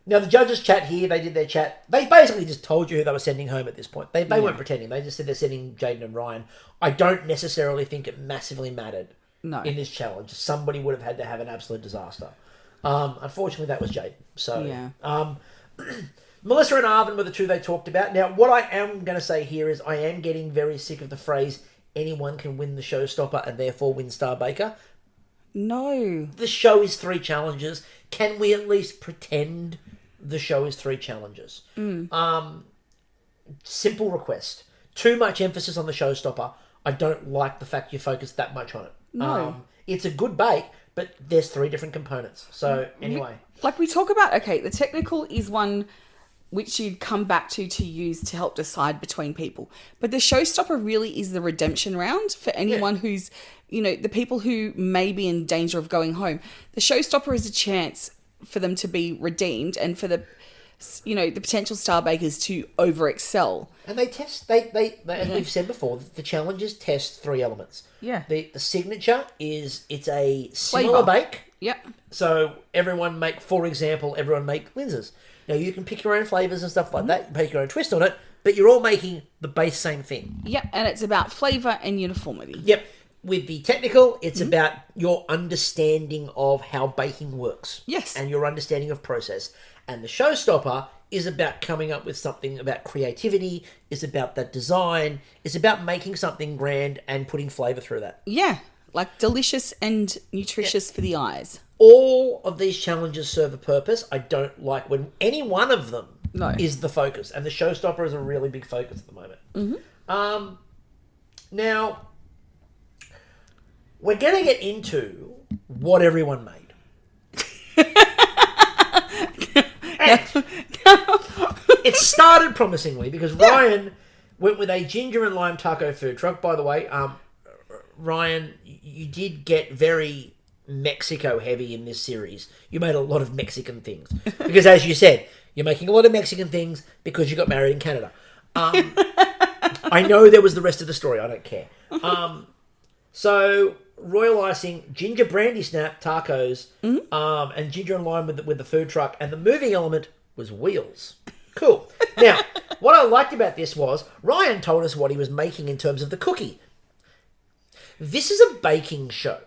Now, the judges chat here. They did their chat. They basically just told you who they were sending home at this point. They weren't pretending. They just said they're sending Jaden and Ryan. I don't necessarily think it massively mattered in this challenge. Somebody would have had to have an absolute disaster. Unfortunately, that was Jaden. So, yeah. Melissa and Arvin were the two they talked about. Now, what I am going to say here is I am getting very sick of the phrase, anyone can win the showstopper and therefore win Star Baker. No. The show is 3 challenges. Can we at least pretend the show is 3 challenges? Simple request. Too much emphasis on the showstopper. I don't like the fact you focus that much on it. No. It's a good bake, but there's 3 different components. So, anyway. Like we talk about, okay, the technical is one which you'd come back to use to help decide between people. But the showstopper really is the redemption round for anyone who's, you know, the people who may be in danger of going home. The showstopper is a chance for them to be redeemed and for the the potential star bakers to over excel. And they test, they as we've said before, the challenges test 3 elements. Yeah. The signature is, it's a similar bake. Yep. So everyone make Linzers. Now you can pick your own flavours and stuff like that, you make your own twist on it, but you're all making the base same thing. Yep, and it's about flavour and uniformity. Yep. With the technical, it's about your understanding of how baking works. Yes. And your understanding of process. And the showstopper is about coming up with something about creativity, is about that design, is about making something grand and putting flavour through that. Yeah, like delicious and nutritious for the eyes. All of these challenges serve a purpose. I don't like when any one of them is the focus. And the showstopper is a really big focus at the moment. Mm-hmm. Now, we're going to get into what everyone made. It started promisingly because Ryan went with a ginger and lime taco food truck. By the way, Ryan, you did get very Mexico heavy in this series. You made a lot of Mexican things because, as you said, you're making a lot of Mexican things because you got married in Canada. I know there was the rest of the story. I don't care. So royal icing, ginger brandy snap tacos, and ginger and lime with the food truck, and the moving element was wheels. Cool. Now, what I liked about this was Ryan told us what he was making in terms of the cookie. This is a baking show.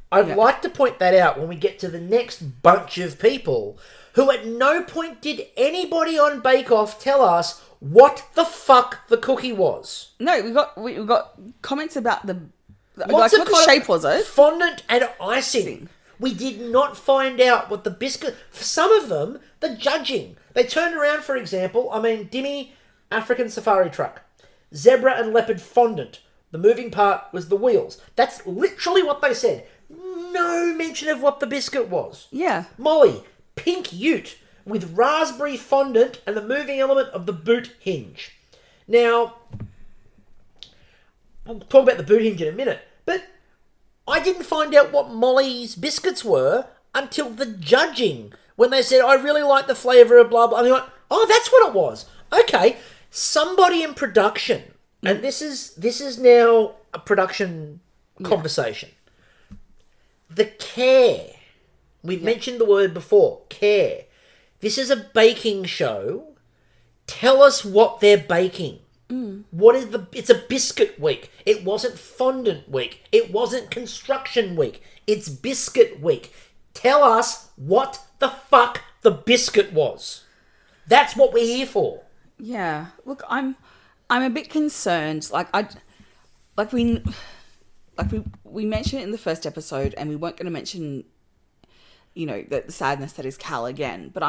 I'd like to point that out when we get to the next bunch of people who at no point did anybody on Bakeoff tell us what the fuck the cookie was. No, we got comments about what the shape was. Fondant and icing. We did not find out what the biscuit... For some of them, the judging. They turned around, for example, Dimmy, African safari truck. Zebra and leopard fondant. The moving part was the wheels. That's literally what they said. No mention of what the biscuit was. Yeah. Molly, pink ute with raspberry fondant and the moving element of the boot hinge. Now, we'll talk about the boot hinge in a minute, but I didn't find out what Molly's biscuits were until the judging, when they said, I really like the flavour of blah, blah. And they went, oh, that's what it was. Okay, somebody in production, and this is now a production conversation. The care. We've mentioned the word before, care. This is a baking show. Tell us what they're baking. What is it's a biscuit week. It wasn't fondant week. It wasn't construction week. It's biscuit week. Tell us what the fuck the biscuit was. That's what we're here for. Yeah. Look, I'm a bit concerned. We mentioned it in the first episode, and we weren't going to mention, the sadness that is Cal again. But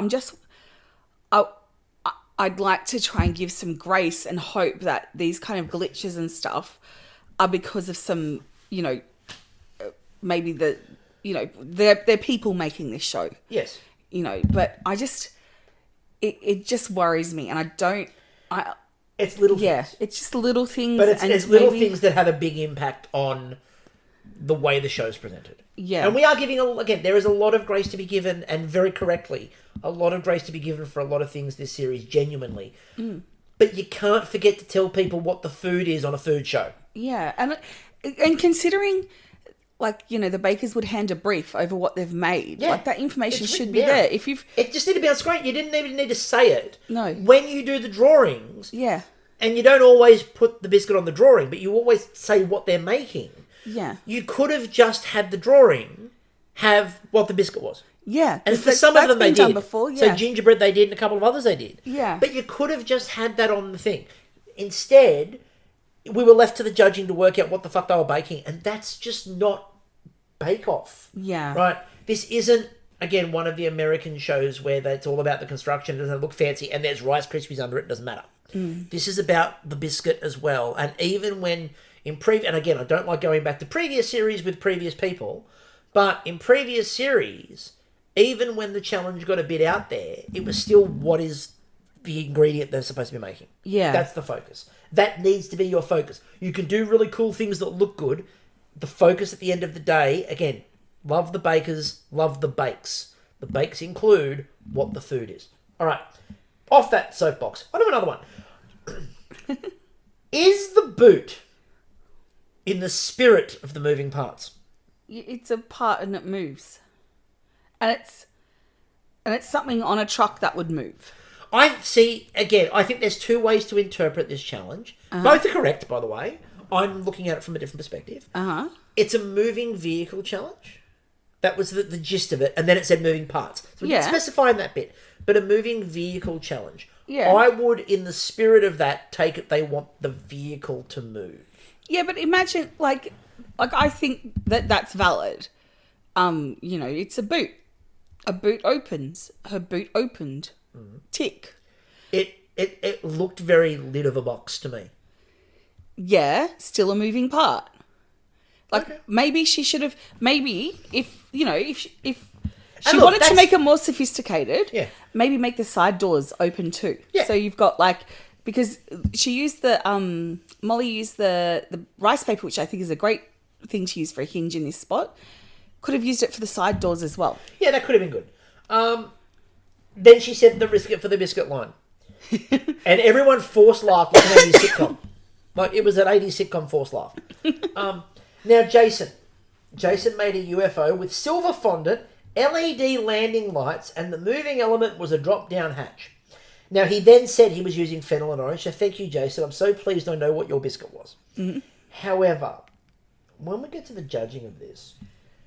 I'd like to try and give some grace and hope that these kind of glitches and stuff are because of some, maybe they're people making this show. Yes. But it just worries me, and it's little things. Yeah, it's just little things. But it's little things that have a big impact on the way the show's presented. Yeah. And we are giving, again, there is a lot of grace to be given, and very correctly, a lot of grace to be given for a lot of things this series, genuinely. But you can't forget to tell people what the food is on a food show. Yeah, and considering, the bakers would hand a brief over what they've made. Yeah. That information should be there. It just need to be on screen. You didn't even need to say it. No. When you do the drawings. Yeah. And you don't always put the biscuit on the drawing, but you always say what they're making. Yeah. You could have just had the drawing have what the biscuit was. Yeah. And for some of them they did. Before, yeah. So gingerbread they did, and a couple of others they did. Yeah. But you could have just had that on the thing. Instead, we were left to the judging to work out what the fuck they were baking, and that's just not Bakeoff. Yeah. Right? This isn't, again, one of the American shows where it's all about the construction, it doesn't look fancy, and there's Rice Krispies under it, doesn't matter. This is about the biscuit as well. And even when and again, I don't like going back to previous series with previous people, but in previous series, even when the challenge got a bit out there, it was still what is the ingredient they're supposed to be making. Yeah. That's the focus. That needs to be your focus. You can do really cool things that look good. The focus at the end of the day, again, love the bakers, love the bakes. The bakes include what the food is. All right. off that soapbox. I have another one. Is the boot in the spirit of the moving parts? It's a part and it moves. And it's something on a truck that would move. I think there's two ways to interpret this challenge. Both are correct, by the way. I'm looking at it from a different perspective. It's a moving vehicle challenge. That was the gist of it. And then it said moving parts. So we didn't specify in that bit. But a moving vehicle challenge. Yeah. I would, in the spirit of that, take it they want the vehicle to move. Yeah, but imagine, like I think that's valid. It's a boot. A boot opens. Her boot opened. Tick. It looked very lid of a box to me. Yeah, still a moving part. Okay. Maybe she should have. Maybe if she look, wanted to make it more sophisticated, maybe make the side doors open too. Yeah. So you've got because she used Molly used the rice paper, which I think is a great thing to use for a hinge in this spot. Could have used it for the side doors as well. Yeah, that could have been good. Then she said the biscuit for the biscuit line. And everyone forced laughed like an 80s sitcom. Like it was an 80s sitcom forced laugh. Now, Jason made a UFO with silver fondant, LED landing lights, and the moving element was a drop-down hatch. Now, he then said he was using fennel and orange, so thank you, Jason. I'm so pleased I know what your biscuit was. However, when we get to the judging of this...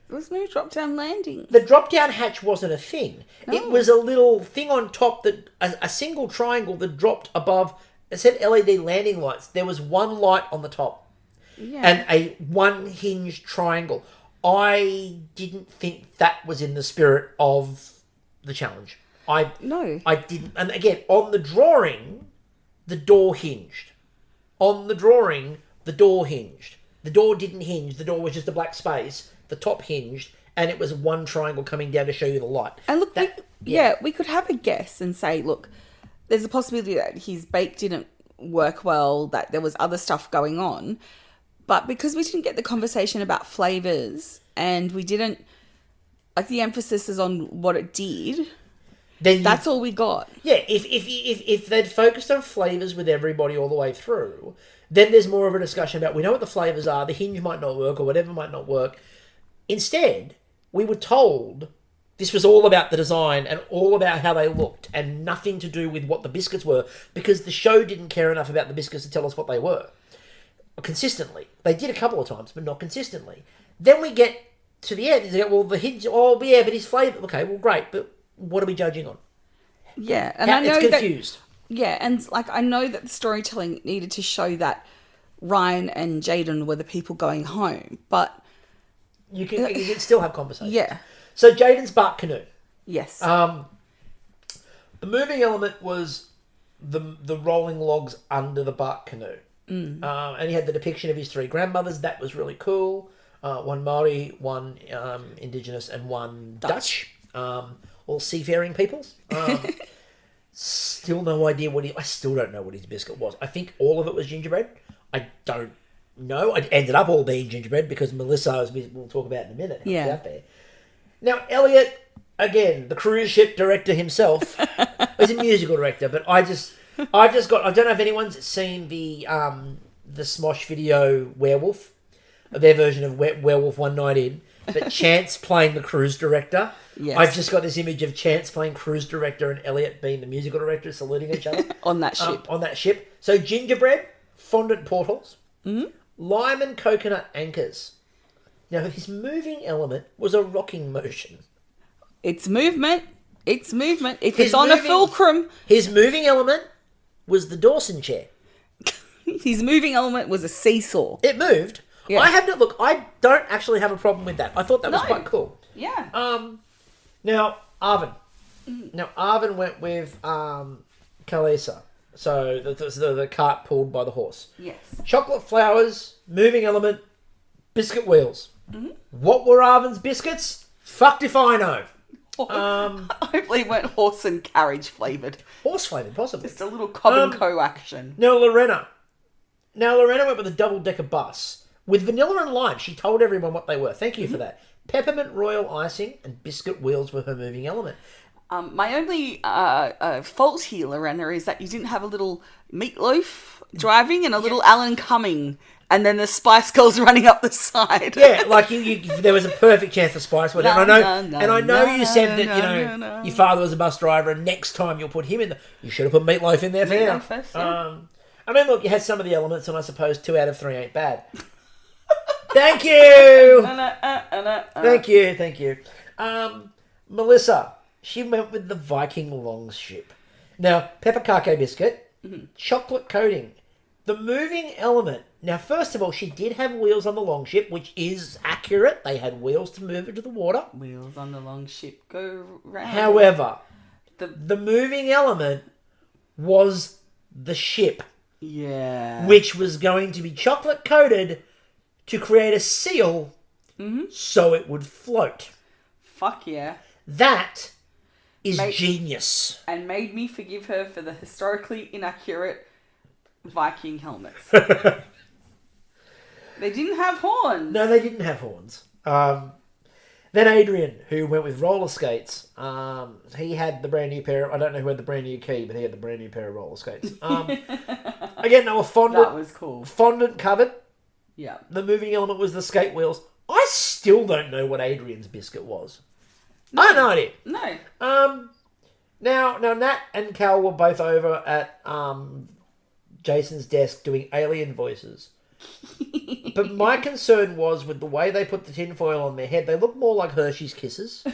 There was no drop-down landing. The drop-down hatch wasn't a thing. No. It was a little thing on top, that a single triangle that dropped above. It said LED landing lights. There was one light on the top. Yeah. And a one-hinged triangle. I didn't think that was in the spirit of the challenge. No. I didn't. And again, on the drawing, the door hinged. On the drawing, the door hinged. The door didn't hinge. The door was just a black space. The top hinged, and it was one triangle coming down to show you the light. And look, we could have a guess and say, look, there's a possibility that his bake didn't work well, that there was other stuff going on. But because we didn't get the conversation about flavours and we didn't, the emphasis is on what it did, then that's all we got. Yeah, if they'd focused on flavours with everybody all the way through, then there's more of a discussion about, we know what the flavours are, the hinge might not work or whatever might not work. Instead, we were told this was all about the design and all about how they looked and nothing to do with what the biscuits were, because the show didn't care enough about the biscuits to tell us what they were. Consistently. They did a couple of times, but not consistently. Then we get to the end. They go, well, the hinge, but his flavour. Okay, well, great, but what are we judging on? Yeah, and I know it's confused. I know that the storytelling needed to show that Ryan and Jaden were the people going home, but you can still have conversation. Yeah. So Jaden's bark canoe. Yes. The moving element was the rolling logs under the bark canoe. And he had the depiction of his three grandmothers. That was really cool. One Maori, one Indigenous, and one Dutch. All seafaring peoples. Still no idea I still don't know what his biscuit was. I think all of it was gingerbread. I don't know. It ended up all being gingerbread because Melissa, as we'll talk about in a minute, helped out there. Now, Elliot, again, the cruise ship director himself, he's a musical director, but I don't know if anyone's seen the Smosh video Werewolf, their version of Werewolf One Night In, but Chance playing the cruise director. Yes. I've just got this image of Chance playing cruise director and Elliot being the musical director, saluting each other. On that ship. So gingerbread, fondant portals, lime and coconut anchors. Now, his moving element was a rocking motion. It's movement. If it's on a fulcrum. His moving element was the Dawson chair. His moving element was a seesaw. It moved. Yeah. I don't actually have a problem with that. I thought that was quite cool. Yeah. Now, Arvin. Now, Arvin went with Kalisa. So, the cart pulled by the horse. Yes. Chocolate flowers, moving element, biscuit wheels. What were Arvin's biscuits? Fucked if I know. Hopefully it weren't horse and carriage flavoured. Horse flavoured, possibly. Just a little Cobb and Co action. Now, Lorena went with a double-decker bus. With vanilla and lime, she told everyone what they were. Thank you for that. Peppermint royal icing and biscuit wheels were her moving element. My only fault here, Lorena, is that you didn't have a little Meatloaf driving and a little Alan Cumming, and then the Spice Girls running up the side. Yeah, like there was a perfect chance the Spice would. And I know you said that your father was a bus driver, and next time you'll put him in. You should have put Meatloaf in there for now. First, yeah. I mean, look, you had some of the elements, and I suppose 2 out of 3 ain't bad. Thank you. Thank you. Melissa, she went with the Viking Longship. Now, peppercake biscuit, chocolate coating, the moving element. Now, first of all, she did have wheels on the Longship, which is accurate. They had wheels to move it to the water. Wheels on the Longship go round. However, the moving element was the ship. Yeah. Which was going to be chocolate coated to create a seal so it would float. Fuck yeah. That is genius. And made me forgive her for the historically inaccurate Viking helmets. They didn't have horns. No, they didn't have horns. Then Adrian, who went with roller skates, he had the brand new pair. I don't know who had the brand new key, but he had the brand new pair of roller skates. Again, they were fondant. That was cool. Fondant covered. Yeah. The moving element was the skate wheels. I still don't know what Adrian's biscuit was. No. I have no idea. No. Now Nat and Cal were both over at Jason's desk doing alien voices. But my concern was with the way they put the tinfoil on their head, they look more like Hershey's Kisses.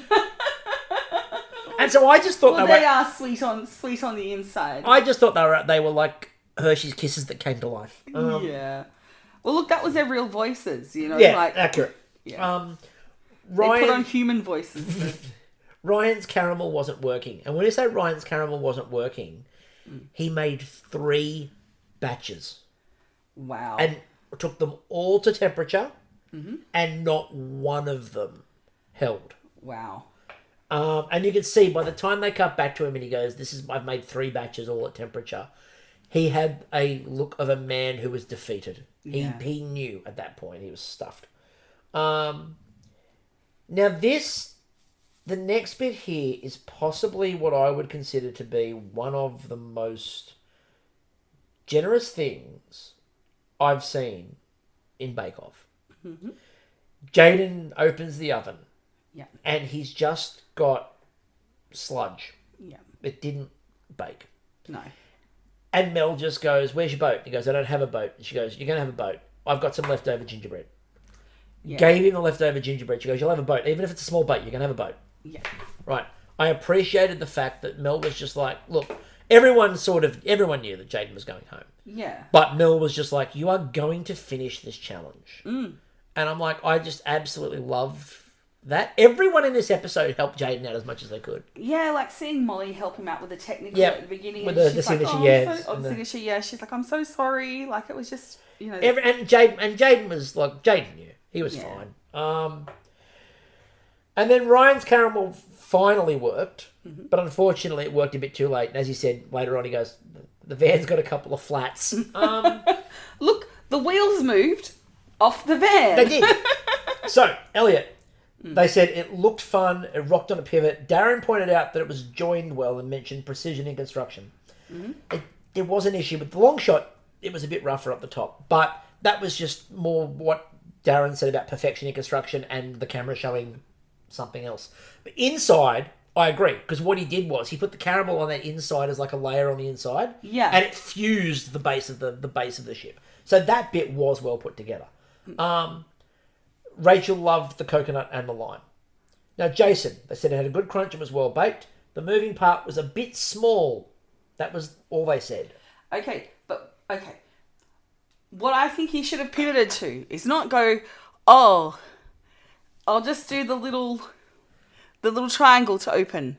And so I just thought they are sweet on the inside. I just thought they were like Hershey's Kisses that came to life. Yeah. Well, look, that was their real voices, you know. Yeah, like, accurate. Yeah. Ryan, they put on human voices. Ryan's caramel wasn't working. And when you say Ryan's caramel wasn't working, he made 3 batches. Wow. And took them all to temperature, and not one of them held. Wow. And you can see by the time they cut back to him and he goes, I've made 3 batches all at temperature, he had a look of a man who was defeated. Yeah. He knew at that point he was stuffed. Now the next bit here is possibly what I would consider to be one of the most generous things I've seen in Bakeoff. Jaden opens the oven. Yeah. And he's just got sludge. Yeah. It didn't bake. No. And Mel just goes, "Where's your boat?" He goes, "I don't have a boat." And she goes, "You're going to have a boat. I've got some leftover gingerbread." Yeah. Gave him the leftover gingerbread. She goes, "You'll have a boat. Even if it's a small boat, you're going to have a boat." Yeah. Right. I appreciated the fact that Mel was just like, look, everyone knew that Jaden was going home. Yeah. But Mel was just like, you are going to finish this challenge. And I'm like, I just absolutely love that. Everyone in this episode helped Jaden out as much as they could. Yeah, like seeing Molly help him out with the technical at the beginning. With the signature, She's like, "I'm so sorry." Like, it was just, you know. And Jaden was like, Jaden knew. He was fine. And then Ryan's caramel finally worked. But unfortunately, it worked a bit too late. And as he said later on, he goes, the van's got a couple of flats. Look, the wheels moved off the van. They did. So, Elliot, they said it looked fun, it rocked on a pivot. Darren pointed out that it was joined well and mentioned precision in construction. There was an issue with the long shot. It was a bit rougher up the top. But that was just more what Darren said about perfection in construction and the camera showing something else. But inside, I agree, because what he did was he put the caramel on that inside as like a layer on the inside. Yeah. And it fused the base of the ship. So that bit was well put together. Rachel loved the coconut and the lime. Now, Jason, they said it had a good crunch and was well baked. The moving part was a bit small. That was all they said. Okay. What I think he should have pivoted to is not go, oh, I'll just do the little triangle to open.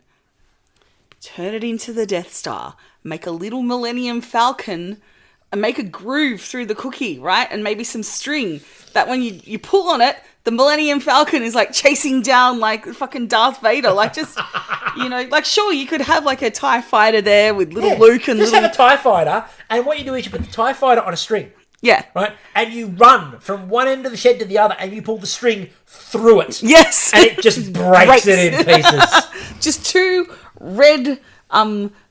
Turn it into the Death Star. Make a little Millennium Falcon and make a groove through the cookie, right? And maybe some string that when you pull on it, the Millennium Falcon is like chasing down like fucking Darth Vader. Like just, you know, like sure, you could have like a TIE fighter there with little Luke and just have a TIE fighter, and what you do is you put the TIE fighter on a string. Yeah. Right? And you run from one end of the shed to the other and you pull the string through it. Yes. And it just breaks it in pieces. Just 2 red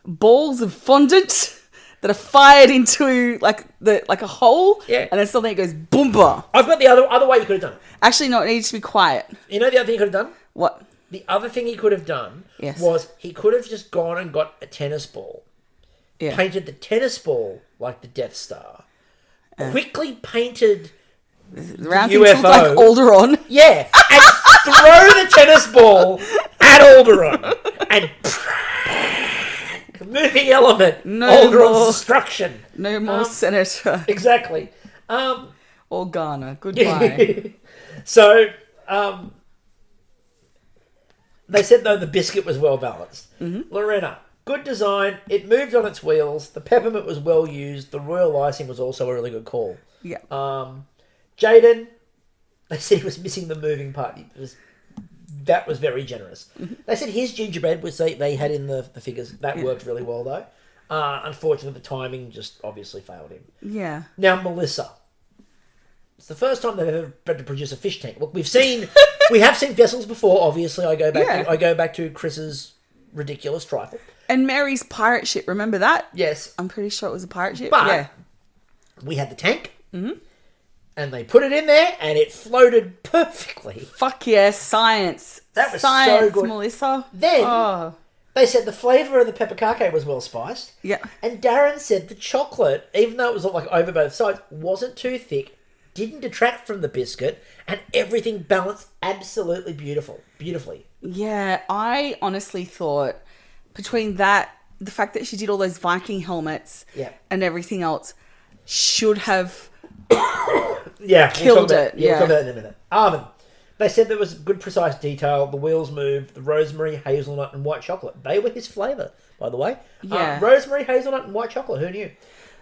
balls of fondant that are fired into like a hole. Yeah. And then something goes boomba. I've got the other way you could have done it. Actually, no, it needs to be quiet. You know the other thing he could have done? What? The other thing he could have done Yes. was he could have just gone and got a tennis ball, painted the tennis ball like the Death Star, quickly painted The round the things look like UFO. Alderaan. Yeah, and throw the tennis ball at Alderaan. And moving element, No Alderaan's more. destruction. No more Senator Exactly. Organa. Goodbye. So, they said, though, the biscuit was well balanced. Lorena, good design. It moved on its wheels. The peppermint was well used. The royal icing was also a really good call. Yeah. Jaden, they said he was missing the moving part. That was very generous. They said his gingerbread, which they had in the figures, that worked really well, though. Unfortunately, the timing just obviously failed him. Yeah. Now, Melissa. It's the first time they've ever had to produce a fish tank. Look, we have seen vessels before. Obviously, I go back to Chris's ridiculous trifle. And Mary's pirate ship, remember that? Yes, I'm pretty sure it was a pirate ship. but yeah. we had the tank, and they put it in there, and it floated perfectly. Fuck yeah, science. That was science, so good. Melissa. Then they said the flavour of the pepper kake was well spiced. Yeah. And Darren said the chocolate, even though it was like over both sides, wasn't too thick, didn't detract from the biscuit, and everything balanced absolutely beautifully. Yeah, I honestly thought between that, the fact that she did all those Viking helmets and everything else should have killed it. We'll talk about that in a minute. Arvin, they said there was good precise detail, the wheels moved, the rosemary, hazelnut and white chocolate. They were his flavour, by the way. Yeah. Rosemary, hazelnut and white chocolate, who knew?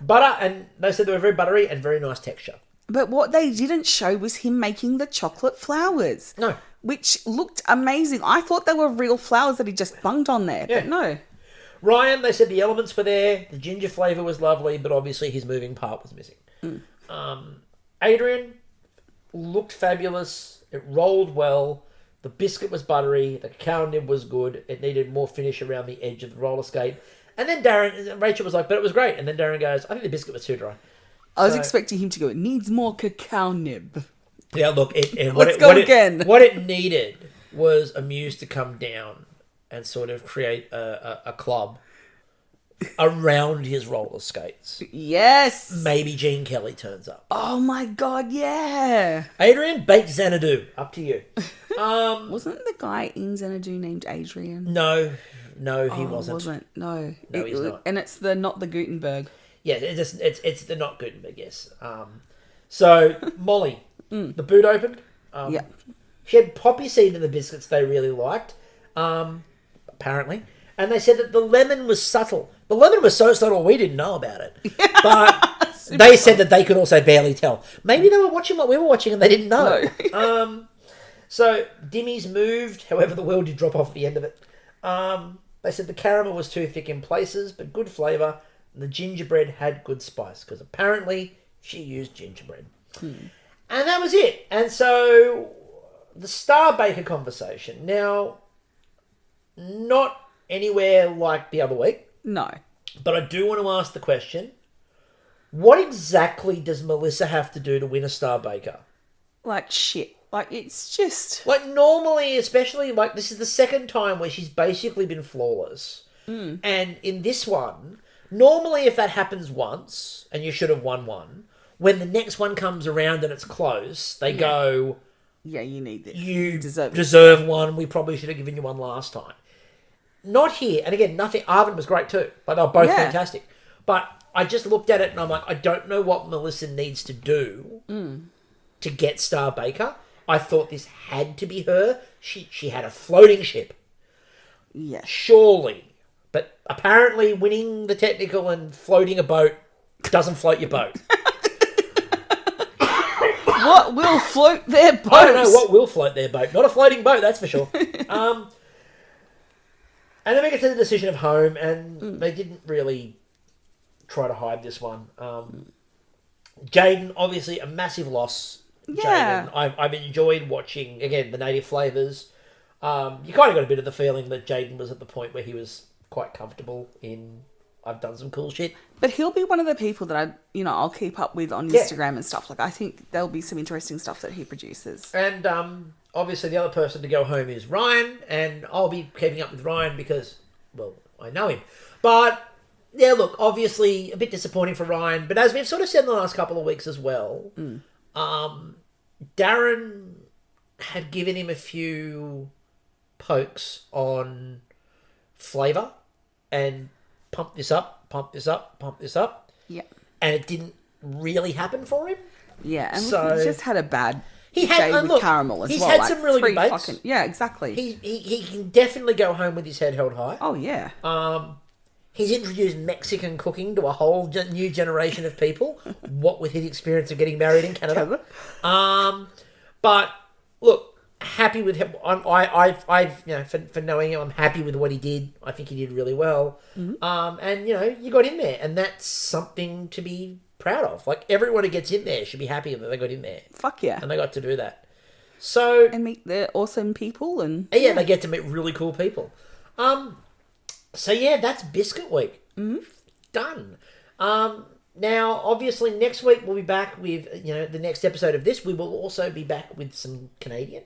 Butter, and they said they were very buttery and very nice texture. But what they didn't show was him making the chocolate flowers. No. Which looked amazing. I thought they were real flowers that he just bunged on there, but no. Ryan, they said the elements were there, the ginger flavour was lovely, but obviously his moving part was missing. Adrian looked fabulous, it rolled well, the biscuit was buttery, the cacao nib was good, it needed more finish around the edge of the roller skate. And then Rachel was like, but it was great. And then Darren goes, I think the biscuit was too dry. I was expecting him to go, it needs more cacao nib. Yeah, look, Let's go again. What it needed was a muse to come down and sort of create a club around his roller skates. Yes. Maybe Gene Kelly turns up. Oh my God, yeah. Adrian, baked Xanadu. Up to you. Wasn't the guy in Xanadu named Adrian? No, he wasn't. No, he's not. And it's not the Gutenberg. Yeah, it's the not Gutenberg, yes. So, Molly, the boot opened. She had poppy seed in the biscuits they really liked, apparently. And they said that the lemon was subtle. The lemon was so subtle we didn't know about it. But they said that they could also barely tell. Maybe they were watching what we were watching and they didn't know. No. So Dimmy's moved, however the wheel did drop off at the end of it. They said the caramel was too thick in places, but good flavour. The gingerbread had good spice, because apparently she used gingerbread. And that was it. And so the Star Baker conversation. Now, not anywhere like the other week. No. But I do want to ask the question, what exactly does Melissa have to do to win a Star Baker? Like shit. Like, it's just... Like, normally, especially, like, this is the second time where she's basically been flawless. And in this one, normally if that happens once, and you should have won one, when the next one comes around and it's close, they go... Yeah, you need this. You deserve one. We probably should have given you one last time. Not here. And again, nothing... Arvin was great too. Like, they were both fantastic. But I just looked at it and I'm like, I don't know what Melissa needs to do to get Star Baker. I thought this had to be her. She had a floating ship. Yeah. Surely. But apparently winning the technical and floating a boat doesn't float your boat. What will float their boat? I don't know what will float their boat. Not a floating boat, that's for sure. And then we get to the decision of home, and they didn't really try to hide this one. Jaden, obviously a massive loss. Yeah. Jaden. I've enjoyed watching, again, the native flavours. You kind of got a bit of the feeling that Jaden was at the point where he was quite comfortable in, I've done some cool shit. But he'll be one of the people that I'll keep up with on Instagram and stuff. Like, I think there'll be some interesting stuff that he produces. And obviously the other person to go home is Ryan, and I'll be keeping up with Ryan because, well, I know him. But, yeah, look, obviously a bit disappointing for Ryan. But as we've sort of said in the last couple of weeks as well, Darren had given him a few pokes on flavour and pump this up. Yeah. And it didn't really happen for him. Yeah, and So- he just had a bad He day had, with look, caramel as he's well. had like some really good 3 bakes. Yeah, exactly. He can definitely go home with his head held high. Oh, yeah. He's introduced Mexican cooking to a whole new generation of people. What with his experience of getting married in Canada. But look, happy with him. For knowing him, I'm happy with what he did. I think he did really well. And you got in there, and that's something to be proud of. Like, everyone who gets in there should be happy that they got in there. Fuck yeah. And they got to do that. So And meet the awesome people and... yeah, they get to meet really cool people. So yeah, that's Biscuit Week. Done. Now, obviously, next week we'll be back with, the next episode of this. We will also be back with some Canadian.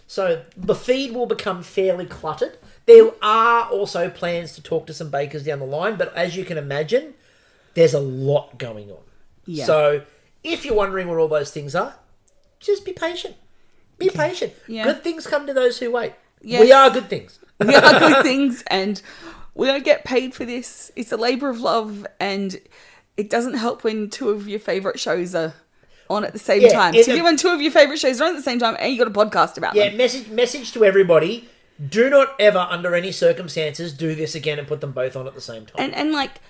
So the feed will become fairly cluttered. There are also plans to talk to some bakers down the line, but as you can imagine, there's a lot going on. Yeah. So if you're wondering where all those things are, just be patient. Be patient. Yeah. Good things come to those who wait. Yes. We are good things. We are good things, and we don't get paid for this. It's a labour of love, and it doesn't help when 2 of your favourite shows are on at the same time. So when 2 of your favourite shows are on at the same time, and you got a podcast about them. Message to everybody. Do not ever, under any circumstances, do this again and put them both on at the same time. And like,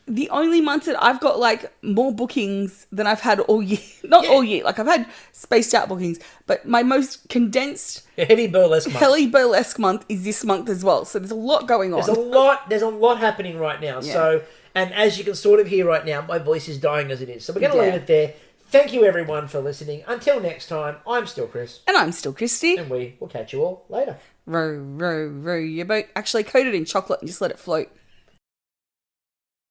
the only month that I've got like more bookings than I've had all year. Not all year. Like, I've had spaced out bookings, but my most condensed heavy burlesque month is this month as well. So there's a lot going on. There's a lot happening right now. Yeah. So, and as you can sort of hear right now, my voice is dying as it is. So we're going to leave it there. Thank you everyone for listening. Until next time, I'm still Chris. And I'm still Kristie. And we will catch you all later. Row your boat. Actually, coat it in chocolate and just let it float.